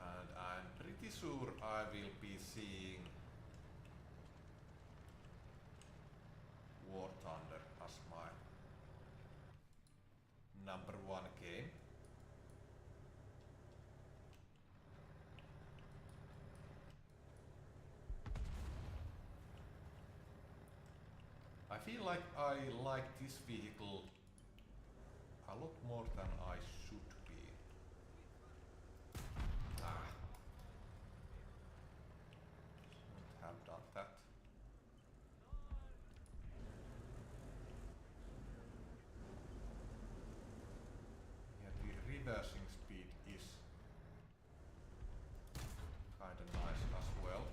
And I'm pretty sure I will be seeing War Thunder as my #1 game. I feel like I like this vehicle a lot more than I should be. Shouldn't have done that. Yeah, the reversing speed is kinda nice as well.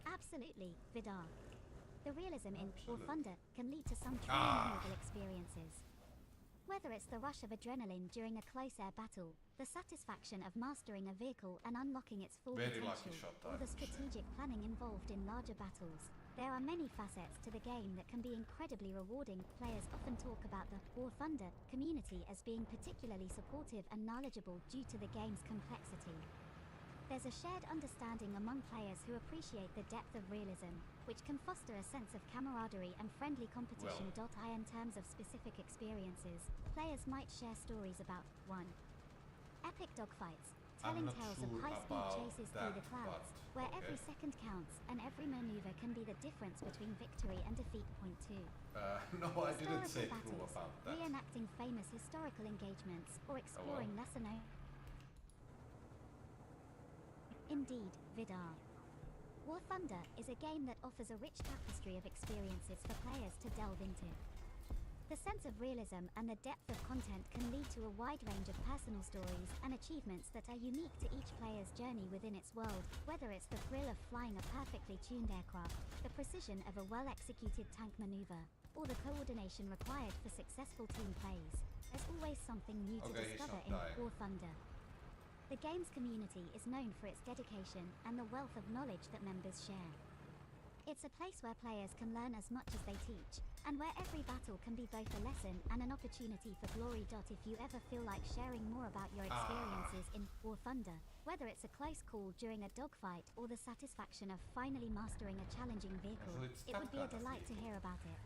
Absolutely, Vidarr. The realism in War Absolutely. Thunder can lead to some truly memorable experiences. Whether it's the rush of adrenaline during a close air battle, the satisfaction of mastering a vehicle and unlocking its full Very lucky potential, shot, I or the would say. strategic planning involved in larger battles, there are many facets to the game that can be incredibly rewarding. Players often talk about the War Thunder community as being particularly supportive and knowledgeable due to the game's complexity. There's a shared understanding among players who appreciate the depth of realism, which can foster a sense of camaraderie and friendly competition. In terms of specific experiences, players might share stories about 1. Epic dogfights, telling not tales of sure high-speed about chases through the that, clouds, but where okay. every second counts and every maneuver can be the difference between victory and defeat. 2. No, I didn't say Historical true battles, about that. reenacting famous historical engagements, or exploring lesser-known. Indeed, Vidarr. War Thunder is a game that offers a rich tapestry of experiences for players to delve into. The sense of realism and the depth of content can lead to a wide range of personal stories and achievements that are unique to each player's journey within its world, whether it's the thrill of flying a perfectly tuned aircraft, the precision of a well-executed tank maneuver, or the coordination required for successful team plays. There's always something new to discover in War Thunder. The game's community is known for its dedication and the wealth of knowledge that members share. It's a place where players can learn as much as they teach, and where every battle can be both a lesson and an opportunity for glory. If you ever feel like sharing more about your experiences in War Thunder, whether it's a close call during a dogfight or the satisfaction of finally mastering a challenging vehicle, it would be a delight to hear about it.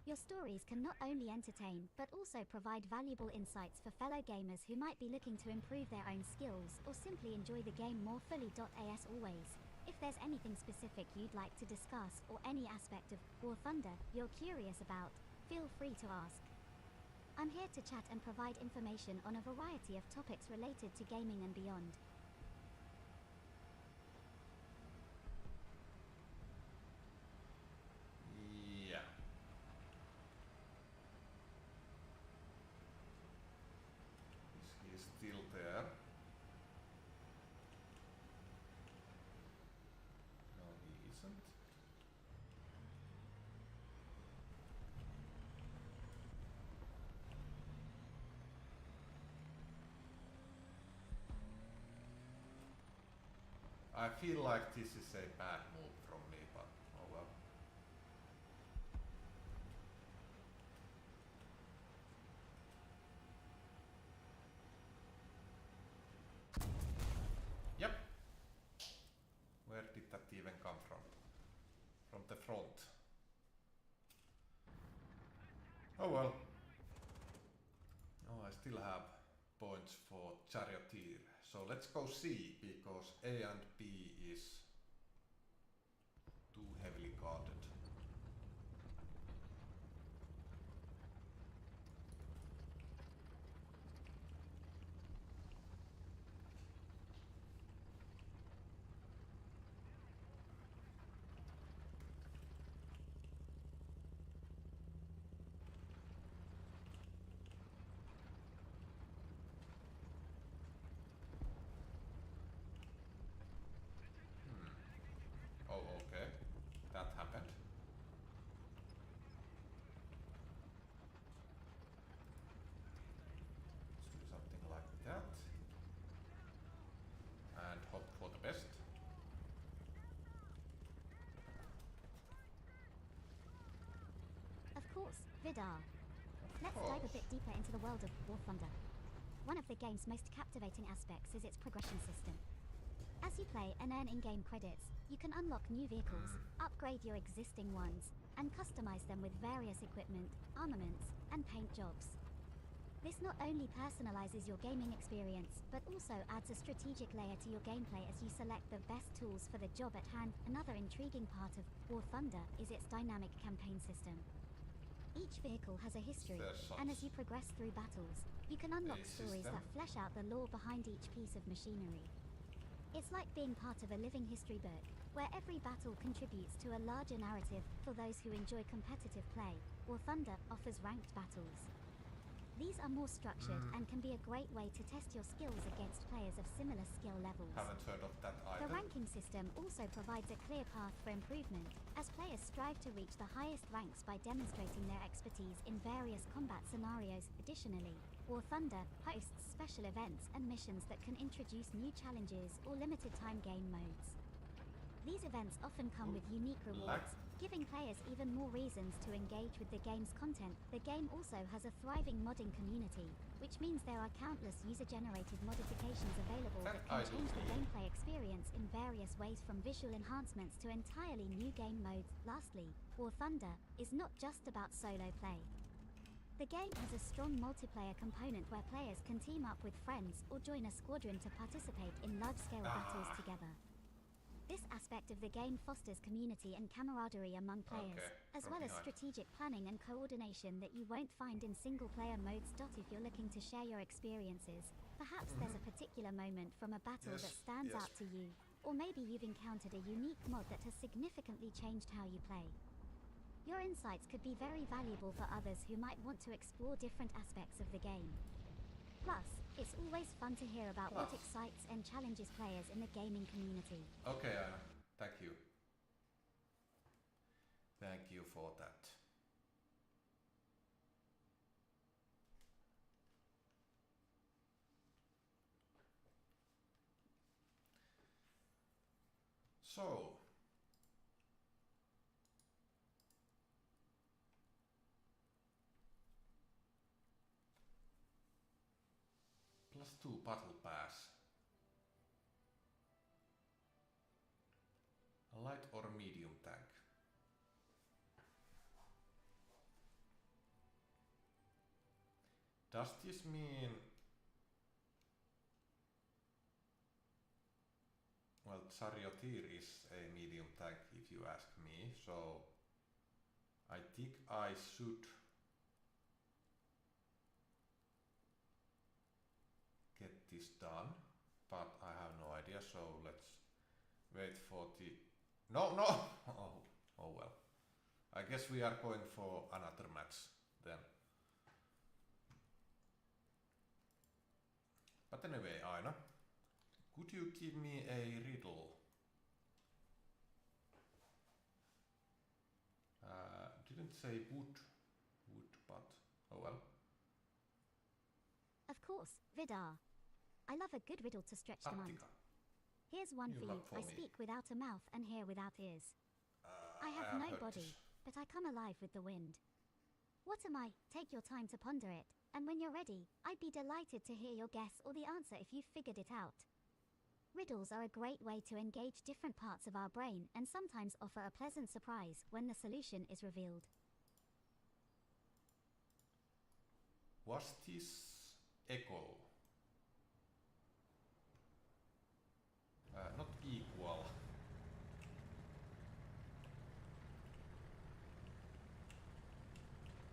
Your stories can not only entertain, but also provide valuable insights for fellow gamers who might be looking to improve their own skills or simply enjoy the game more fully. As always, if there's anything specific you'd like to discuss or any aspect of War Thunder you're curious about, feel free to ask. I'm here to chat and provide information on a variety of topics related to gaming and beyond. Yeah. Is he still there? No, he isn't. I feel like this is a bad move from me, but oh well. Yep. Where did that even come from? From the front. Oh well. Oh, I still have points for Charioteer. So let's go C, because A and B is too heavily guarded. Oh, okay. That happened. Let's do something like that. And hope for the best. Of course, Vidarr. Let's dive a bit deeper into the world of War Thunder. One of the game's most captivating aspects is its progression system. As you play and earn in-game credits, you can unlock new vehicles, upgrade your existing ones, and customize them with various equipment, armaments, and paint jobs. This not only personalizes your gaming experience, but also adds a strategic layer to your gameplay as you select the best tools for the job at hand. Another intriguing part of War Thunder is its dynamic campaign system. Each vehicle has a history, and as you progress through battles, you can unlock stories that flesh out the lore behind each piece of machinery. It's like being part of a living history book, where every battle contributes to a larger narrative. For those who enjoy competitive play, War Thunder offers ranked battles. These are more structured and can be a great way to test your skills against players of similar skill levels. Haven't heard of that either. The ranking system also provides a clear path for improvement, as players strive to reach the highest ranks by demonstrating their expertise in various combat scenarios. Additionally, War Thunder hosts special events and missions that can introduce new challenges or limited time game modes. These events often come with unique rewards, giving players even more reasons to engage with the game's content. The game also has a thriving modding community, which means there are countless user-generated modifications available that can change the gameplay experience in various ways, from visual enhancements to entirely new game modes. Lastly, War Thunder is not just about solo play. The game has a strong multiplayer component where players can team up with friends or join a squadron to participate in large-scale battles together. This aspect of the game fosters community and camaraderie among players, as well as strategic planning and coordination that you won't find in single-player modes. If you're looking to share your experiences, perhaps there's a particular moment from a battle that stands out to you, Or maybe you've encountered a unique mod that has significantly changed how you play. Your insights could be very valuable for others who might want to explore different aspects of the game. Plus, it's always fun to hear about what excites and challenges players in the gaming community. Okay, Anna. Thank you. Thank you for that. So, +2 battle pass. A light or medium tank? Does this mean... Well, Charioteer is a medium tank if you ask me, so I think I should get this done, but I have no idea, so let's wait for the... No! Oh well. I guess we are going for another match then. But anyway, Aina, could you give me a riddle? Didn't say wood, but oh well. Of course, Vidarr. I love a good riddle to stretch the mind. Attika. Here's one You for you. love for I me. speak without a mouth and hear without ears. I have no heard body, this. but I come alive with the wind. What am I? Take your time to ponder it, and when you're ready, I'd be delighted to hear your guess or the answer if you've figured it out. Riddles are a great way to engage different parts of our brain and sometimes offer a pleasant surprise when the solution is revealed. Was this equal? Not equal.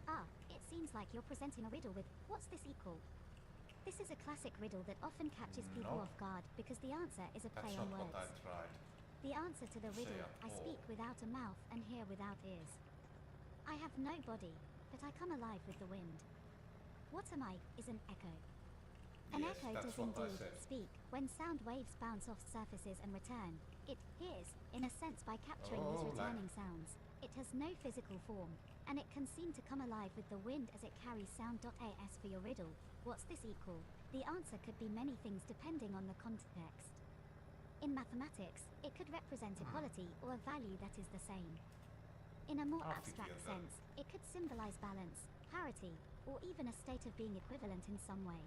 Ah, it seems like you're presenting a riddle with, what's this equal? This is a classic riddle that often catches people No. off guard because the answer is a That's play not on what I words. tried. The answer to the Say riddle, at I all. speak without a mouth and hear without ears. I have no body, but I come alive with the wind. What am I, is an echo. An Yes, echo that's does what I indeed said. speak. When sound waves bounce off surfaces and return, it hears, in a sense by capturing these Oh, returning sounds. It has no physical form, and it can seem to come alive with the wind as it carries sound.as for your riddle. What's this equal? The answer could be many things depending on the context. In mathematics, it could represent equality or a value that is the same. In a more I'll abstract figure that. sense, it could symbolize balance, parity, or even a state of being equivalent in some way.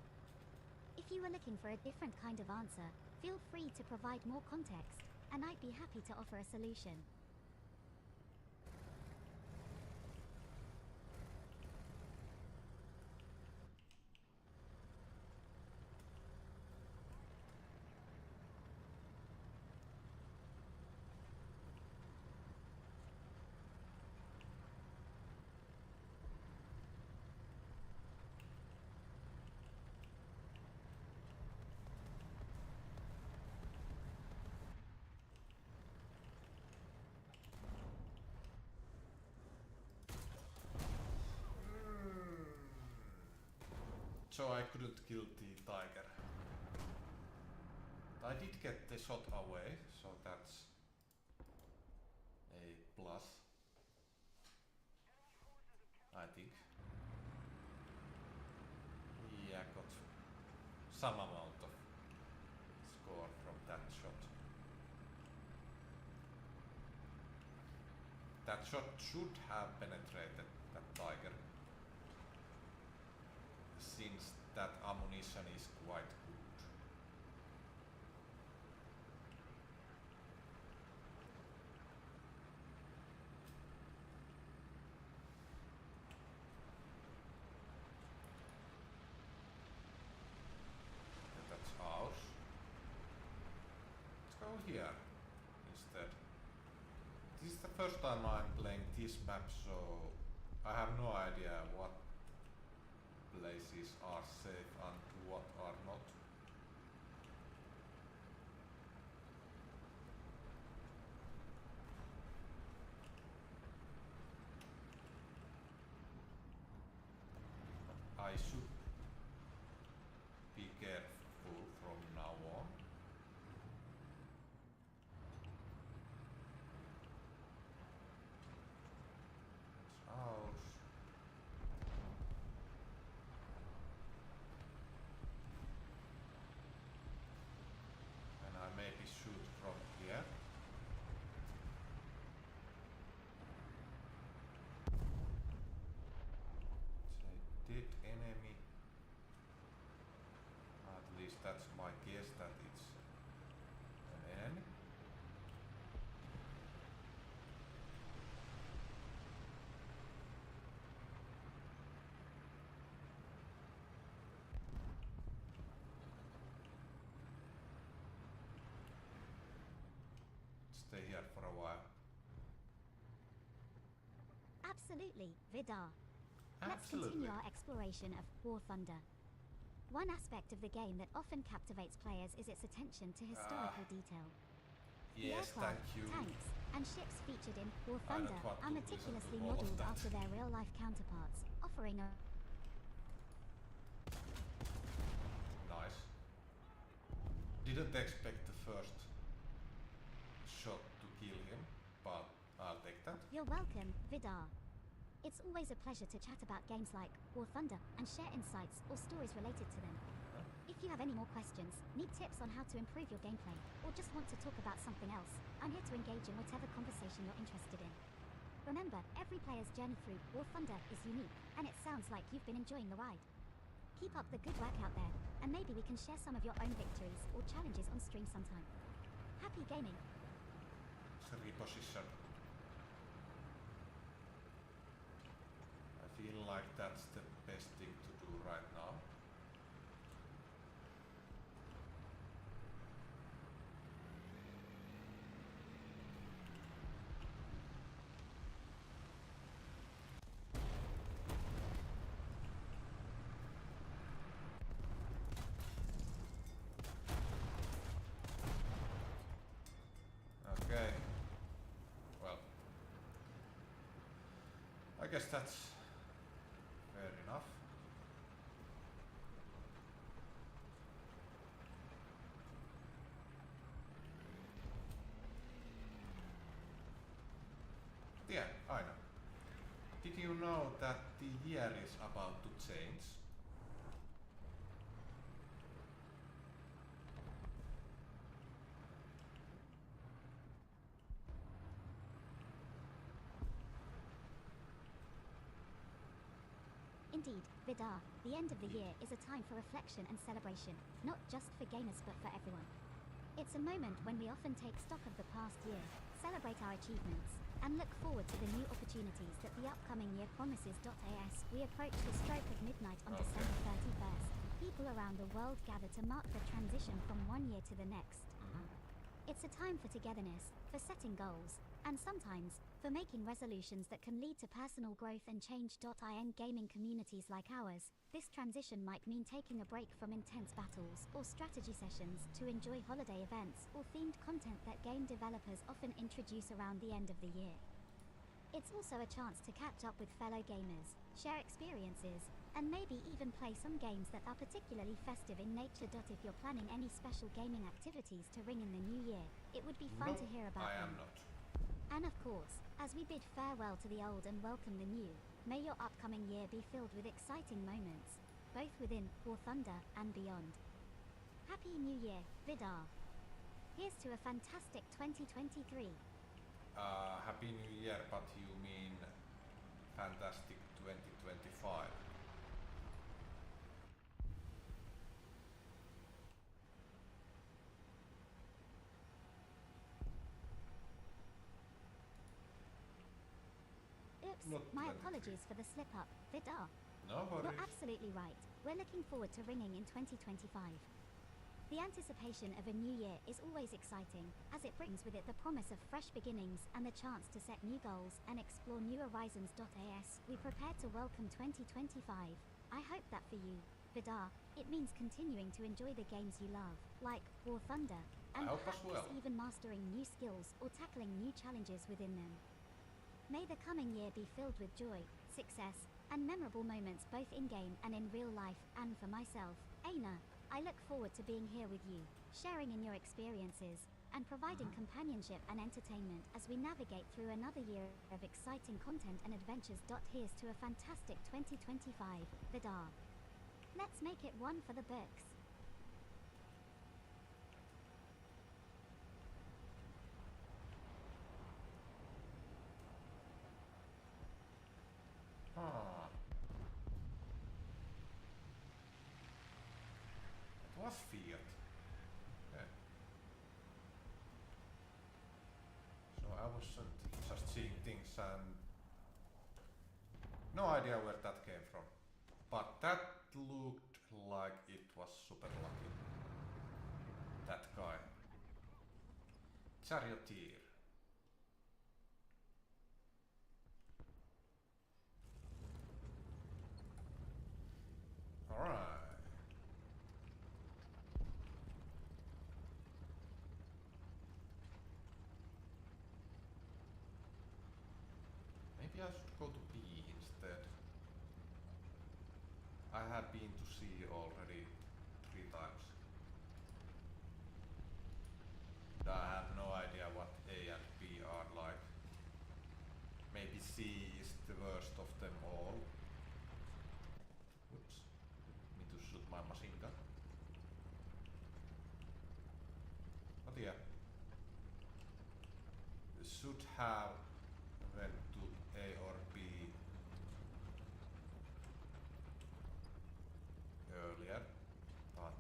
If you were looking for a different kind of answer, feel free to provide more context, and I'd be happy to offer a solution. So I couldn't kill the tiger. I did get the shot away, so that's a plus. I think. Yeah, got some amount of score from that shot. That shot should have penetrated that tiger, since that ammunition is quite good. And that's ours. Let's go here instead. This is the first time I'm playing this map, so I have no idea what places are safe and what are not. I should be careful from now on. It's ours. And I maybe shoot from here. It's a dead enemy. At least that's my guess that it's an enemy. Stay here for a while. Absolutely, Vidarr. Let's Absolutely. continue our exploration of War Thunder. One aspect of the game that often captivates players is its attention to historical detail. The Yes, aircraft, thank you. tanks, and ships featured in War I don't Thunder want are to listen to meticulously all of modeled that. after their real-life counterparts, offering a Nice. Didn't expect the first shot to kill him, but I'll take that. You're welcome, Vidarr. It's always a pleasure to chat about games like War Thunder and share insights or stories related to them. If you have any more questions, need tips on how to improve your gameplay, or just want to talk about something else, I'm here to engage in whatever conversation you're interested in. Remember, every player's journey through War Thunder is unique, and it sounds like you've been enjoying the ride. Keep up the good work out there, and maybe we can share some of your own victories or challenges on stream sometime. Happy gaming! It's a reposition. I feel like that's the best thing to do right now. Okay. Well, I guess that's fair enough. Yeah, I know. Did you know that the year is about to change? Indeed, Vidarr, the end of the year is a time for reflection and celebration, not just for gamers but for everyone. It's a moment when we often take stock of the past year, celebrate our achievements, and look forward to the new opportunities that the upcoming year promises. As we approach the stroke of midnight on December 31st, people around the world gather to mark the transition from one year to the next. It's a time for togetherness, for setting goals, and sometimes, for making resolutions that can lead to personal growth and change. In gaming communities like ours, this transition might mean taking a break from intense battles or strategy sessions to enjoy holiday events or themed content that game developers often introduce around the end of the year. It's also a chance to catch up with fellow gamers, share experiences, and maybe even play some games that are particularly festive in nature. If you're planning any special gaming activities to ring in the new year, it would be fun No, to hear about I them. am not. And of course, as we bid farewell to the old and welcome the new, may your upcoming year be filled with exciting moments, both within War Thunder and beyond. Happy New Year, Vidarr. Here's to a fantastic 2023. Happy New Year, but you mean fantastic 2025. Oops, Not my 23. apologies for the slip-up, Vidarr. No You're worries. absolutely right. We're looking forward to ringing in 2025. The anticipation of a new year is always exciting, as it brings with it the promise of fresh beginnings and the chance to set new goals and explore new horizons. As we prepare to welcome 2025, I hope that for you, Vidarr, it means continuing to enjoy the games you love, like War Thunder, and I hope as perhaps well. even mastering new skills or tackling new challenges within them. May the coming year be filled with joy, success, and memorable moments both in-game and in real life, and for myself, Aina. I look forward to being here with you, sharing in your experiences, and providing companionship and entertainment as we navigate through another year of exciting content and adventures. Here's to a fantastic 2025, Vidarr. Let's make it one for the books. Ah. It was Fiat. Okay. So I wasn't just seeing things and no idea where that came from. But that looked like it was super lucky. That guy. Charioteer. Alright. Maybe I should go to B instead. I have been to C already 3 times. And I have no idea what A and B are like. Maybe C is the worst of them all. Oops. Need to shoot my machine gun. But yeah. Should have went to A or B earlier, but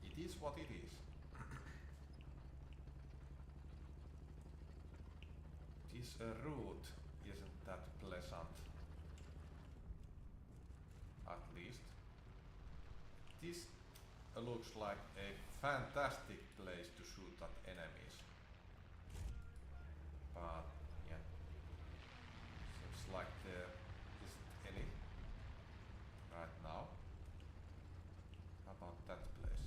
it is what it is. This route isn't that pleasant, at least. This looks like a fantastic place to shoot at enemies. But yeah, seems like there isn't any right now. How about that place?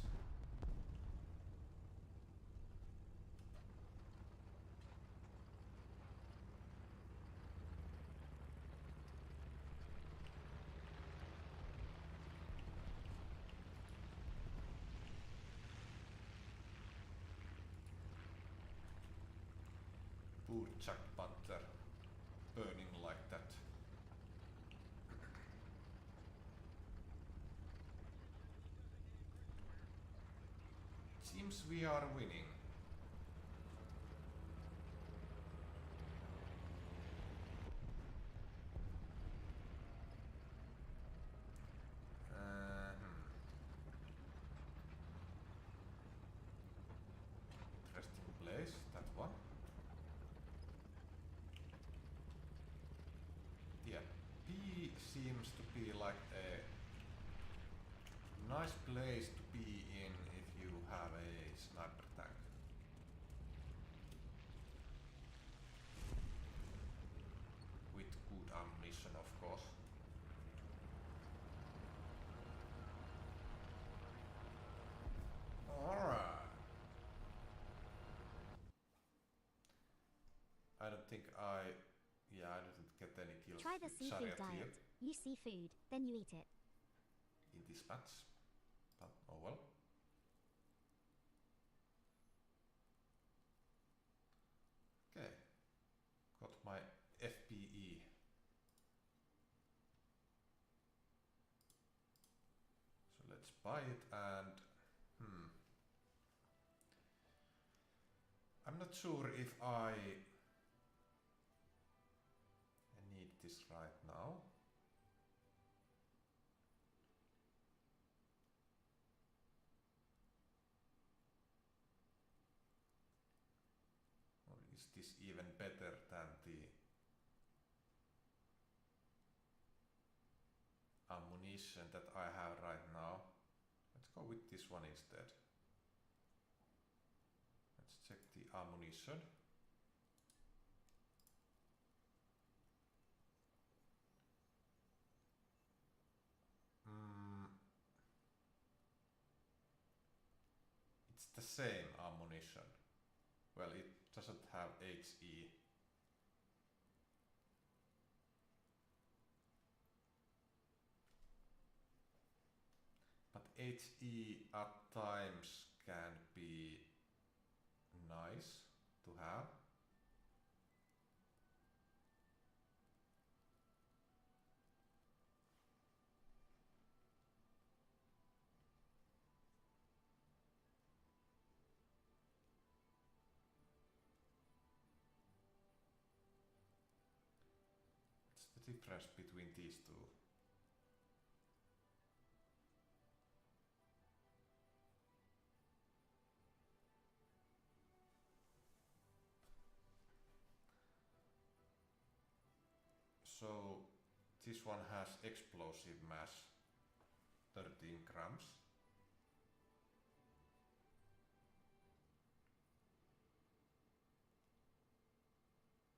Poor Jack Panther, burning like that. Seems we are winning. Interesting place, that one. Yeah, B seems to be like a nice place to be in if you have a sniper tank. With good ammunition, of course. Alright. I don't think I didn't get any kills. Try the with seafood Charioteer diet. You see food, then you eat it. in this match. But oh well. Okay. Got my FPE. So let's buy it and I'm not sure if I need this right now. Or is this even better than the ammunition that I have right now? Let's go with this one instead. Let's check the ammunition. It's the same ammunition. Well, it doesn't have HE. HE at times can be nice to have. What's the difference between these two? So this one has explosive mass, 13 grams.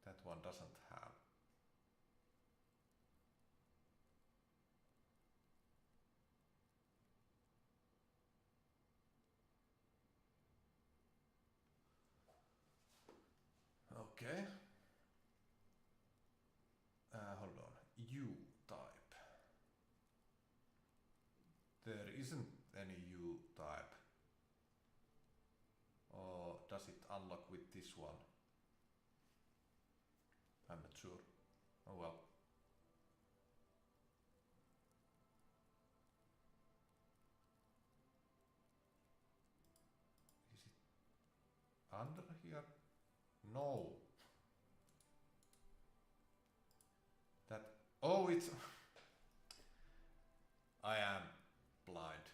That one doesn't have. Okay. Hold on. U type. There isn't any U type. Or does it unlock with this one? I'm not sure. Oh well. Is it under here? No. That. Oh, it's. I am blind.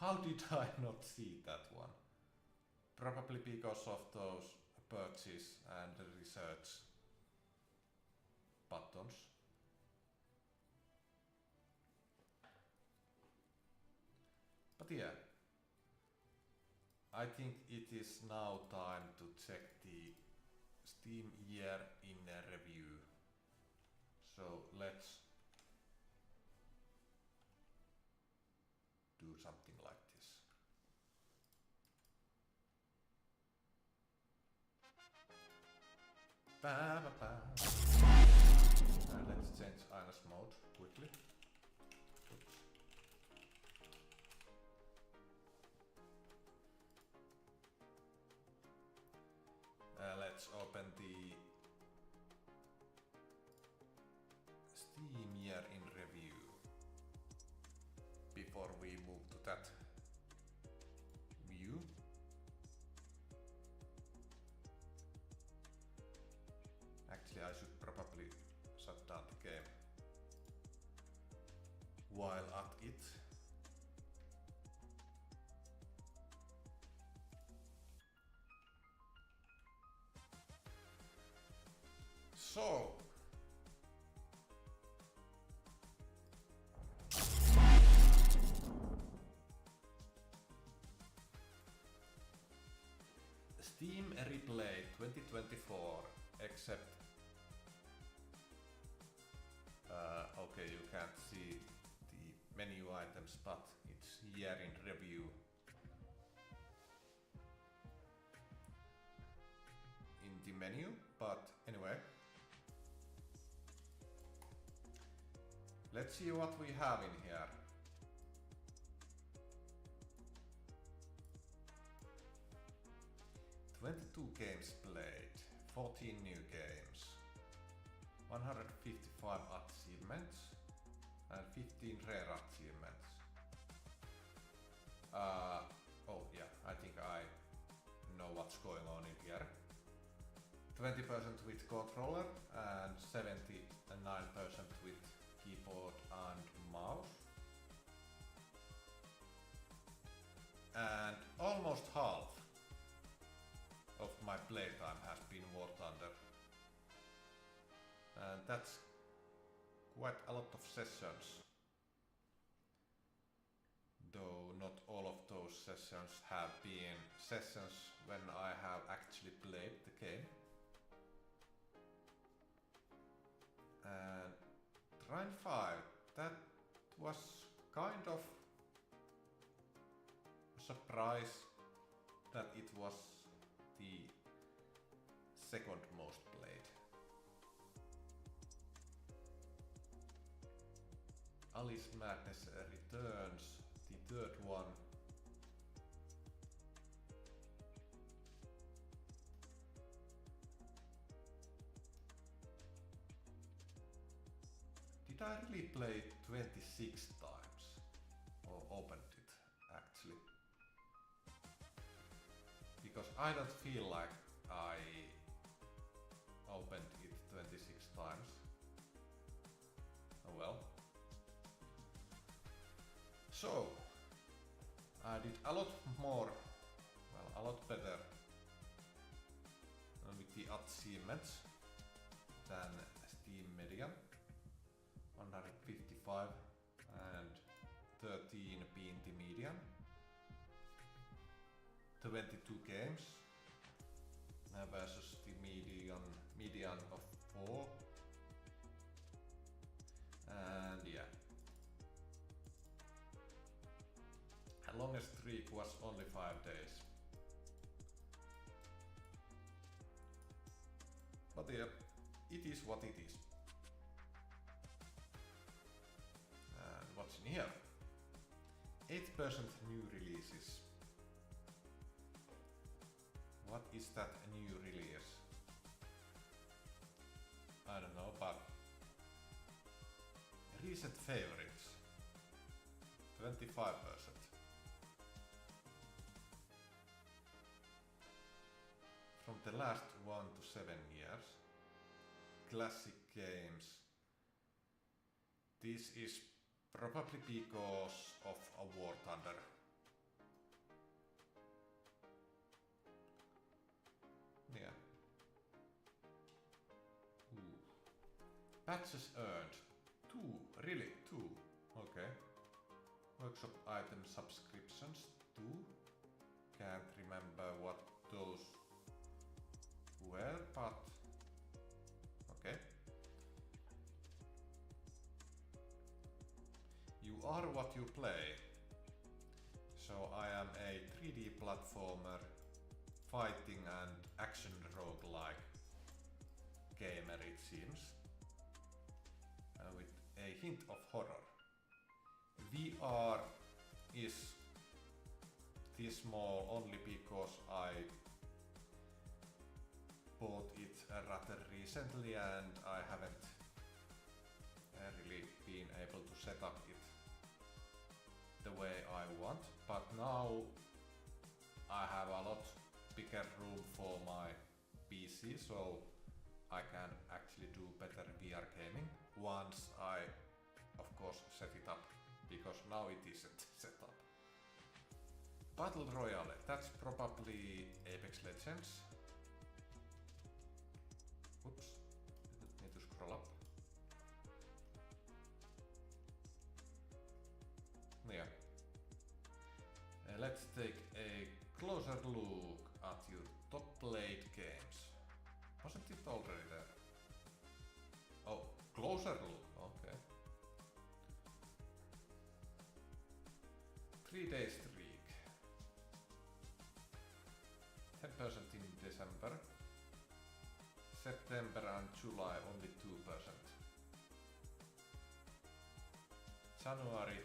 How did I not see that one? Probably because of those purchase and research buttons. But yeah, I think it is now time to check the Steam year in review. So let's do something like this. Ba, ba, ba. And let's change Ines mode quickly. Oops. Let's open the Steam year in review before we move to that view. Actually, I should probably shut down the game while at it. So, Steam Replay 2024, except okay, you can't see the menu items, but it's year in review. In the menu, but anyway. Let's see what we have in here. "22 games played, 14 new games, 155 achievements, and 15 rare achievements." Oh yeah, I think I know what's going on in here. 20% with controller and 79% with keyboard and mouse. And almost half of my playtime has been War Thunder. And that's quite a lot of sessions. Though not all of those sessions have been sessions when I have actually played the game. And Trine 5, that was kind of a surprise that it was the second most played. Alice Madness returns the third one. Did I really play it 26 times? Or opened it, actually? Because I don't feel like I opened it 26 times. Oh well. So, I did a lot more, well, a lot better with the achievements than Steam Median. 155 and 13 being the median. 22 games versus the median of 4. And yeah. The longest streak was only 5 days. But yeah, it is what it is. And what's in here? 8% new releases. What is that new release? I don't know, but recent favorites. 25%. From the last 1 to 7 years. Classic games. This is probably because of a War Thunder. Yeah. Ooh. Patches earned. 2. Really? 2. Okay. Workshop item subscriptions. 2. Can't remember what those were, but okay. You are what you play. So I am a 3D platformer, fighting and action roguelike gamer, it seems, with a hint of horror. VR is this small only because I bought it rather recently and I haven't really been able to set up it the way I want, but now I have a lot bigger room for my PC, so I can actually do better VR gaming once I, of course, set it up, because now it isn't set up. Battle Royale, that's probably Apex Legends. Oops, need to scroll up. Yeah. Let's take a closer look at your top played games. Wasn't it already there? Oh, closer look, okay. 3-day streak. 10% in December. September and July only 2%. January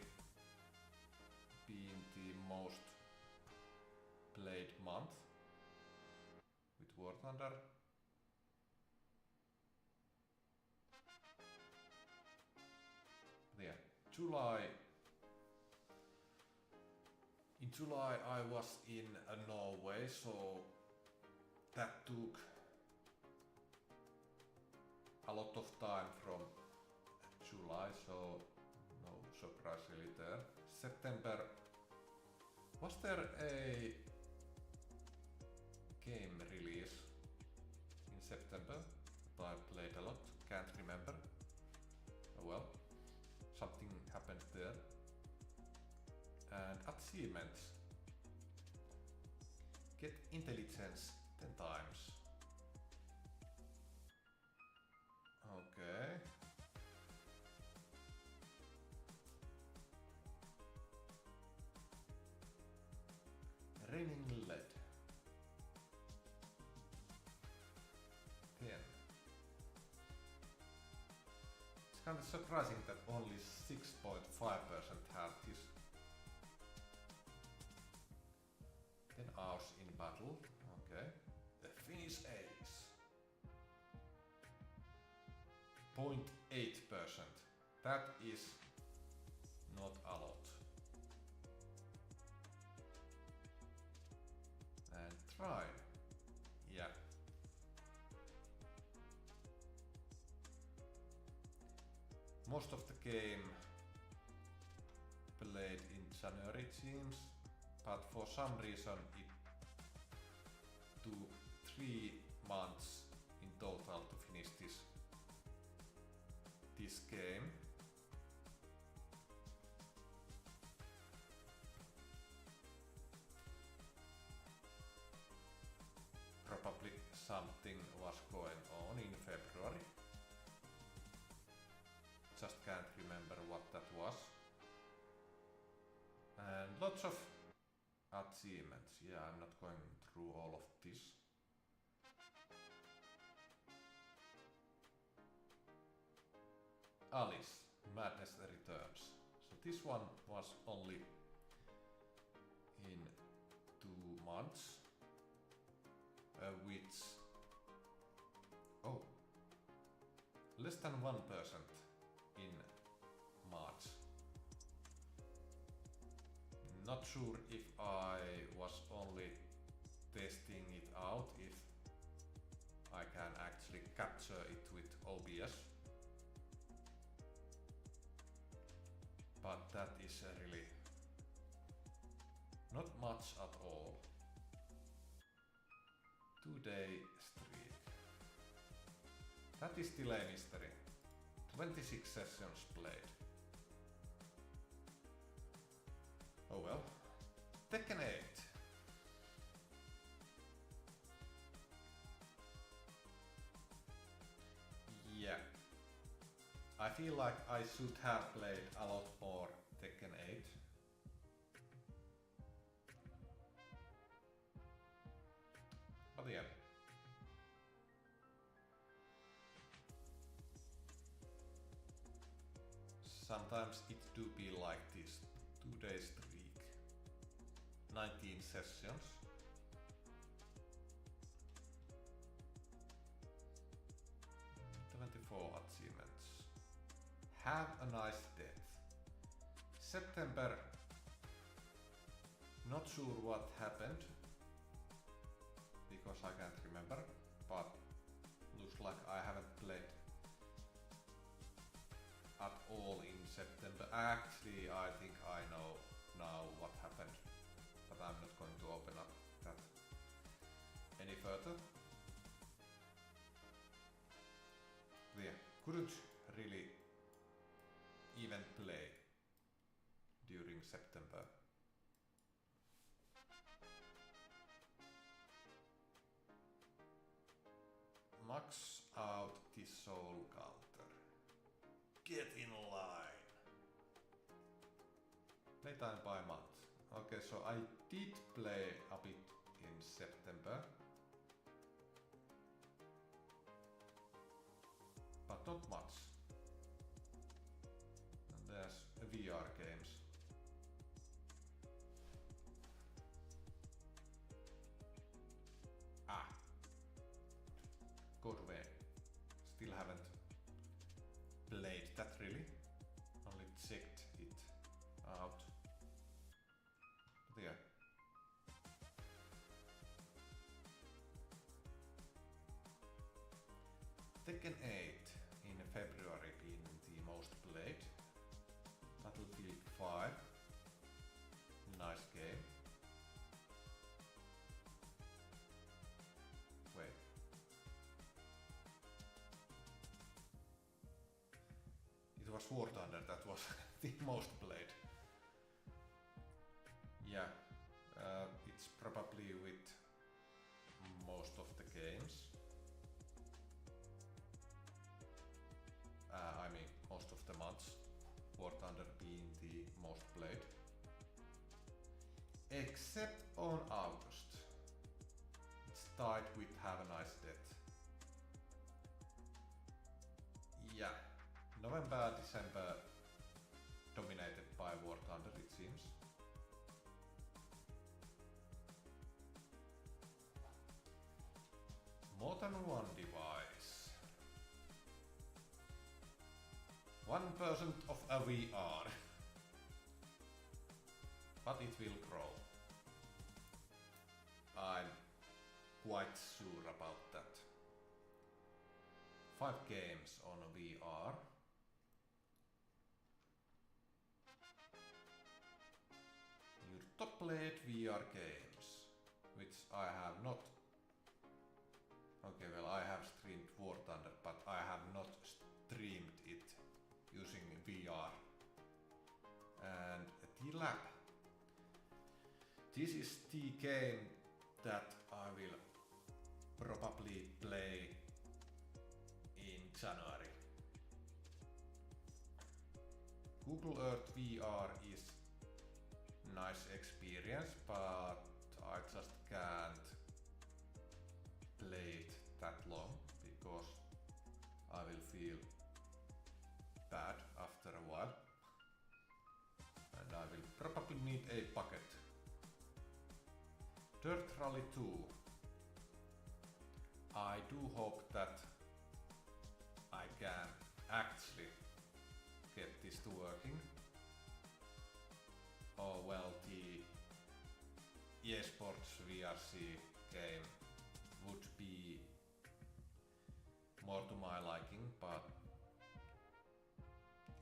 being the most played month with War Thunder. Yeah, July. In July I was in Norway, so that took a lot of time from July, so no surprise really there. September, was there a game release in September that I played a lot? Can't remember. Oh well, something happened there. And achievements. Get intelligence 10 times. Okay. Raining lead. 10. kind of surprising that only 6.5% had this. 10 hours in battle, okay. The Finnish ace. 0.8%. That is not a lot. And try. Yeah. Most of the game played in January it seems, but for some reason it took 3 months in total to finish this game. Probably something was going on in February. Just can't remember what that was. And lots of achievements. Yeah, I'm not going through all of this. Alice, Madness Returns. So this one was only in 2 months. Which... Oh! Less than 1% in March. Not sure if I was only testing it out, if I can actually capture it with OBS. But that is really not much at all. 2-day streak. That is delay mystery. 26 sessions played. Oh well. Tekken 8. Yeah. I feel like I should have played a lot more Tekken 8. But yeah. Sometimes it do be like this. 2-day streak. 19 sessions. Achievements. Have a nice death. September. Not sure what happened because I can't remember, but looks like I haven't played at all in September. Actually, I think I know now what happened, but I'm not going to open up that any further. Yeah, couldn't really even play during September. Max out the soul counter. Get in line. Playtime by month. Okay, so I did play a bit in September. But not much. And there's VR games. Ah. Good way. Still haven't played that really. Only checked it out. But yeah. Tekken 8 in February being the most played. Battlefield 5. Nice game. Wait. It was War Thunder that was the most played. Yeah. It's probably with most of the games. I mean, most of the months, War Thunder being the most played. Except on August. It's tied with Have a Nice Death. Yeah, November, December dominated by War Thunder, it seems. More than one device. 1% of a VR. But it will grow. I'm quite sure about that. 5 games on VR. Your top played VR games, which I have not. Okay, well, I have streamed War Thunder, but I have not streamed it using VR. And the lab. This is the game that I will probably play in January. Google Earth VR is nice experience, but I just can't play it that long because I will feel bad after a while and I will probably need a bucket. Dirt Rally 2. I do hope that I can actually get this to working. Oh well, the eSports VRC game would be more to my liking, but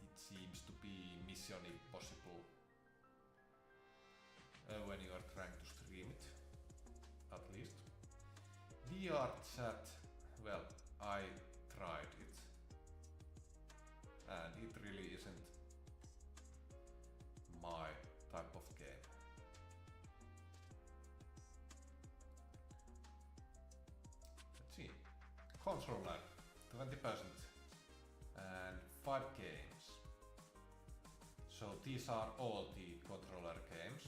it seems to be mission impossible when you are trying to stream it, at least. VR chat, well, I tried it and it really isn't my type of game. Let's see. Controller, 20% and 5 games. So these are all the controller games.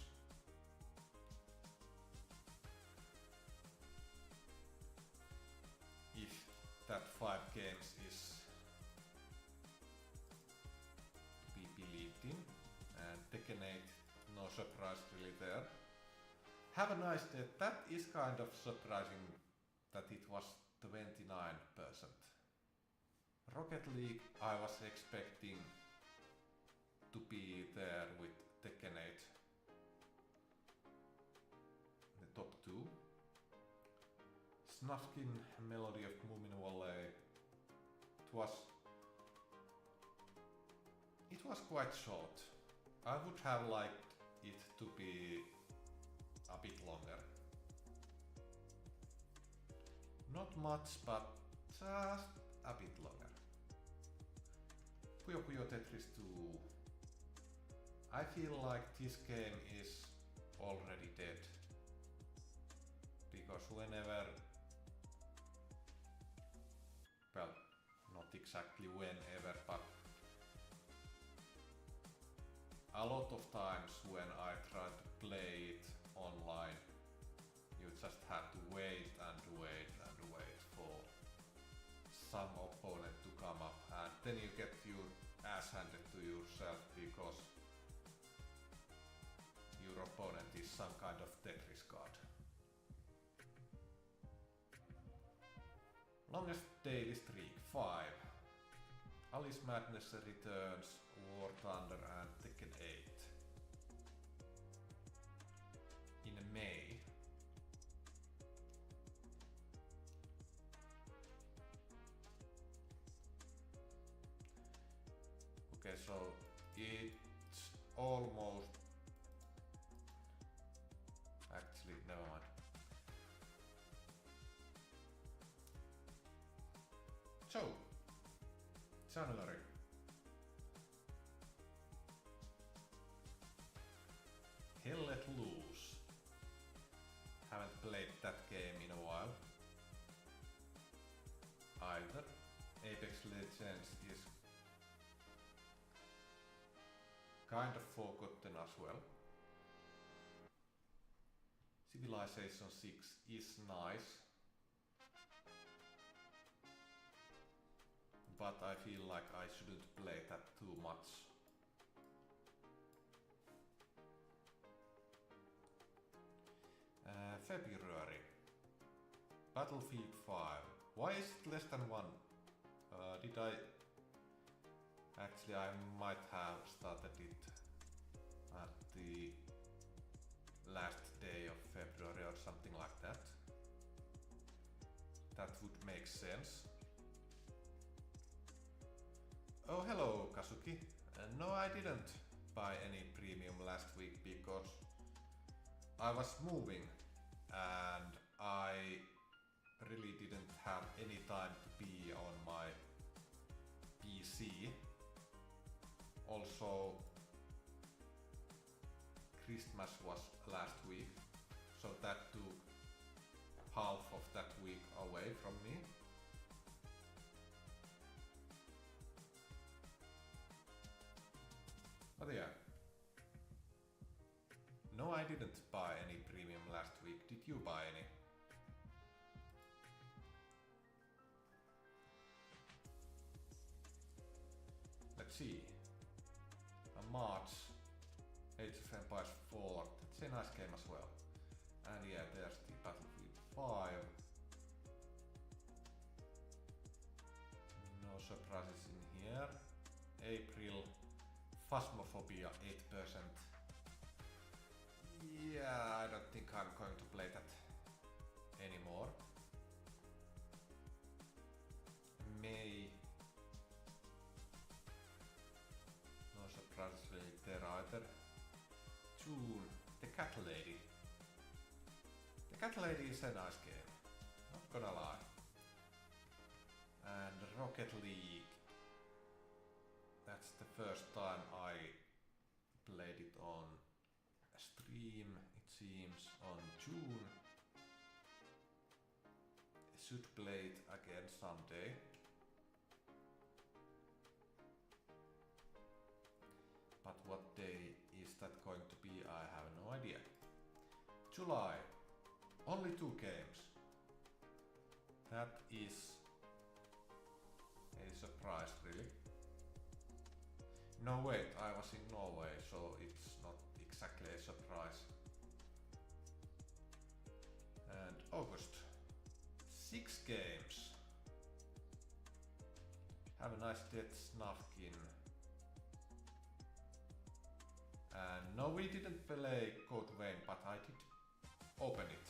If that 5 games is to be believed in, and Tekken 8, no surprise really there. Have a nice day. That is kind of surprising that it was 29%. Rocket League, I was expecting to be there with Tekken 8. The top 2. Snufkin Melody of Moomin Valley. It was quite short. I would have liked it to be a bit longer. Not much, but just a bit longer. Puyo Puyo Tetris 2. I feel like this game is already dead. Because whenever, well, not exactly whenever, but a lot of times when I try to play it online, you just have to wait and wait and wait for some opponent to come up, and then you get your ass handed to yourself because your opponent is some kind of Tetris god. Longest daily streak, 5. Alice Madness Returns, War Thunder and Tekken 8. In May. Okay, so it's almost... Actually, never mind. So, January. Hell Let Loose. Haven't played that game in a while. Either. Apex Legends is kind of forgotten as well. Civilization 6 is nice. but I feel like I shouldn't play that too much. February. Battlefield 5. Why is it less than 1? Did I... Actually, I might have started it at the last day of February or something like that. That would make sense. Oh, hello, Kazuki. No, I didn't buy any premium last week because I was moving and I really didn't have any time to be on my PC. Also, Christmas was last week, so that took half of that week away from me. But yeah. No, I didn't buy any premium last week. Did you buy any? Let's see. March, Age of Empires 4. That's a nice game as well. And yeah, there's the Battlefield 5. No surprises in here. April, Phasmophobia 8%. Yeah, I don't think I'm going to play that anymore. May. No surprises really there either. June, The Cat Lady. The Cat Lady is a nice game, not gonna lie. And Rocket League. That's the first time I played it on stream, it seems, on June. I should play it again someday. But what day is that going to be? I have no idea. July. Only 2 games. That is a surprise, really. No, wait, I was in Norway, so it's not exactly a surprise. And August. 6 games. Have a nice Death Snufkin. And no, we didn't play Code Vein, but I did open it.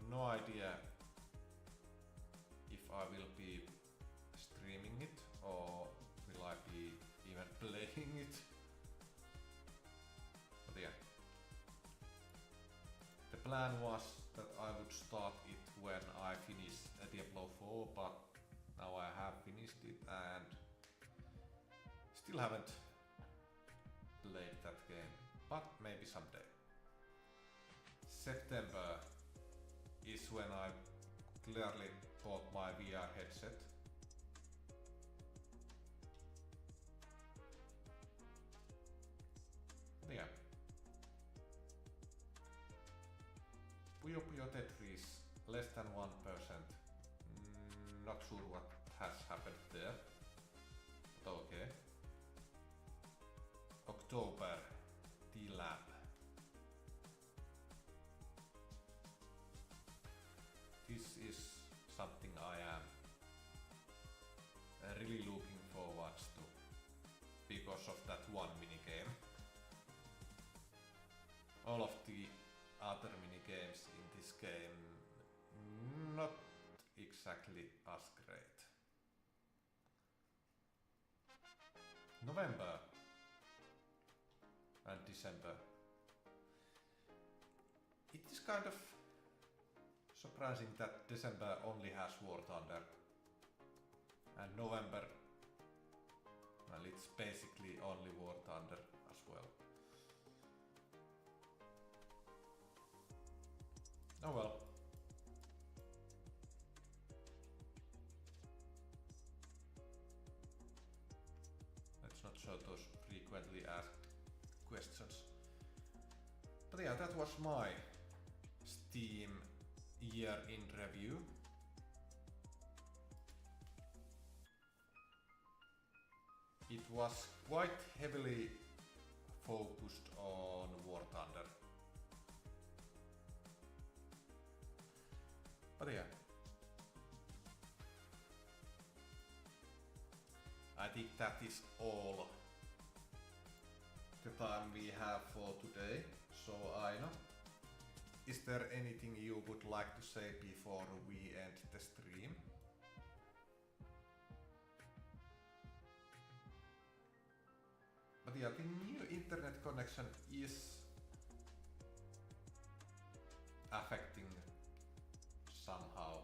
No idea if I will be streaming it or will I be even playing it. But yeah. The plan was that I would start it when I finish Diablo 4, but now I have finished it and still haven't played that game, but maybe someday. September is when I clearly bought my VR headset. Yeah. Puyo Puyo Tetris, less than 1%. Not sure what has happened there, but okay. October, T-Lab. This is something I am really looking forward to because of that one minigame. All of the other minigames in this game not exactly as great. November and December. It is kind of surprising that December only has War Thunder and November, well, it's basically only War Thunder as well. Oh well. Let's not show those frequently asked questions. But yeah, that was my Steam year in review. it was quite heavily focused on War Thunder. But yeah, I think that is all the time we have for today. So Aina, is there anything you would like to say before we end the stream? But yeah, the new internet connection is affecting somehow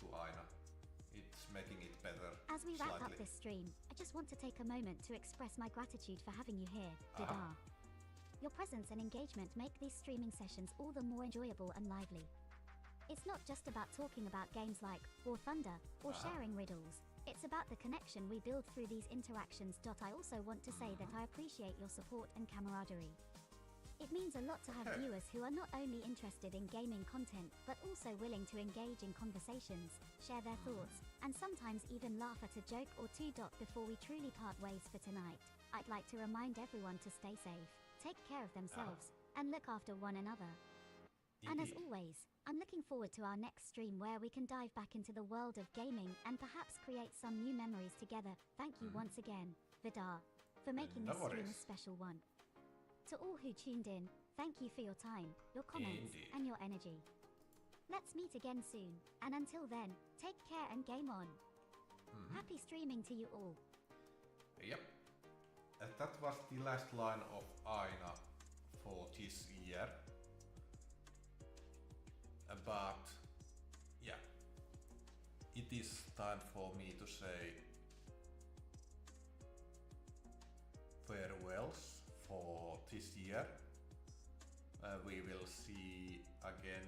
to Aina. It's making it better. As we wrap up slightly. this stream, I just want to take a moment to express my gratitude for having you here, Vidarr. Your presence and engagement make these streaming sessions all the more enjoyable and lively. It's not just about talking about games like War Thunder or sharing riddles. It's about the connection we build through these interactions. I also want to say that I appreciate your support and camaraderie. It means a lot to have viewers who are not only interested in gaming content, but also willing to engage in conversations, share their thoughts, and sometimes even laugh at a joke or two. Before we truly part ways for tonight, I'd like to remind everyone to stay safe, take care of themselves, and look after one another. And as always, I'm looking forward to our next stream where we can dive back into the world of gaming and perhaps create some new memories together. Thank you once again, Vidarr, for making this stream a special one. To all who tuned in, thank you for your time, your comments, and your energy. Let's meet again soon, and until then, take care and game on. Happy streaming to you all. Yep. That was the last line of Aina for this year. But yeah, it is time for me to say farewells for this year. We will see again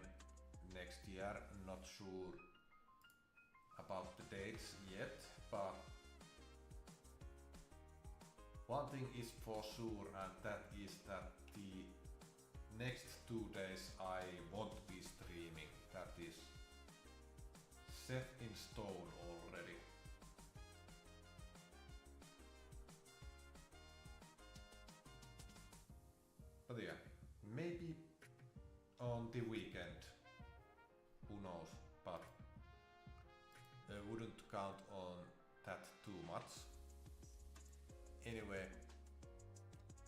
next year. Not sure about the dates yet, but one thing is for sure, and that is that the next 2 days I won't be streaming. That is set in stone already. But yeah, maybe on the weekend, who knows, but I wouldn't count on that too much. Anyway,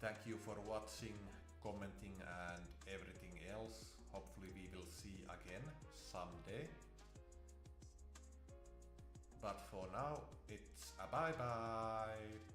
thank you for watching, commenting and everything else. Hopefully we will see again someday. But for now, it's a bye bye!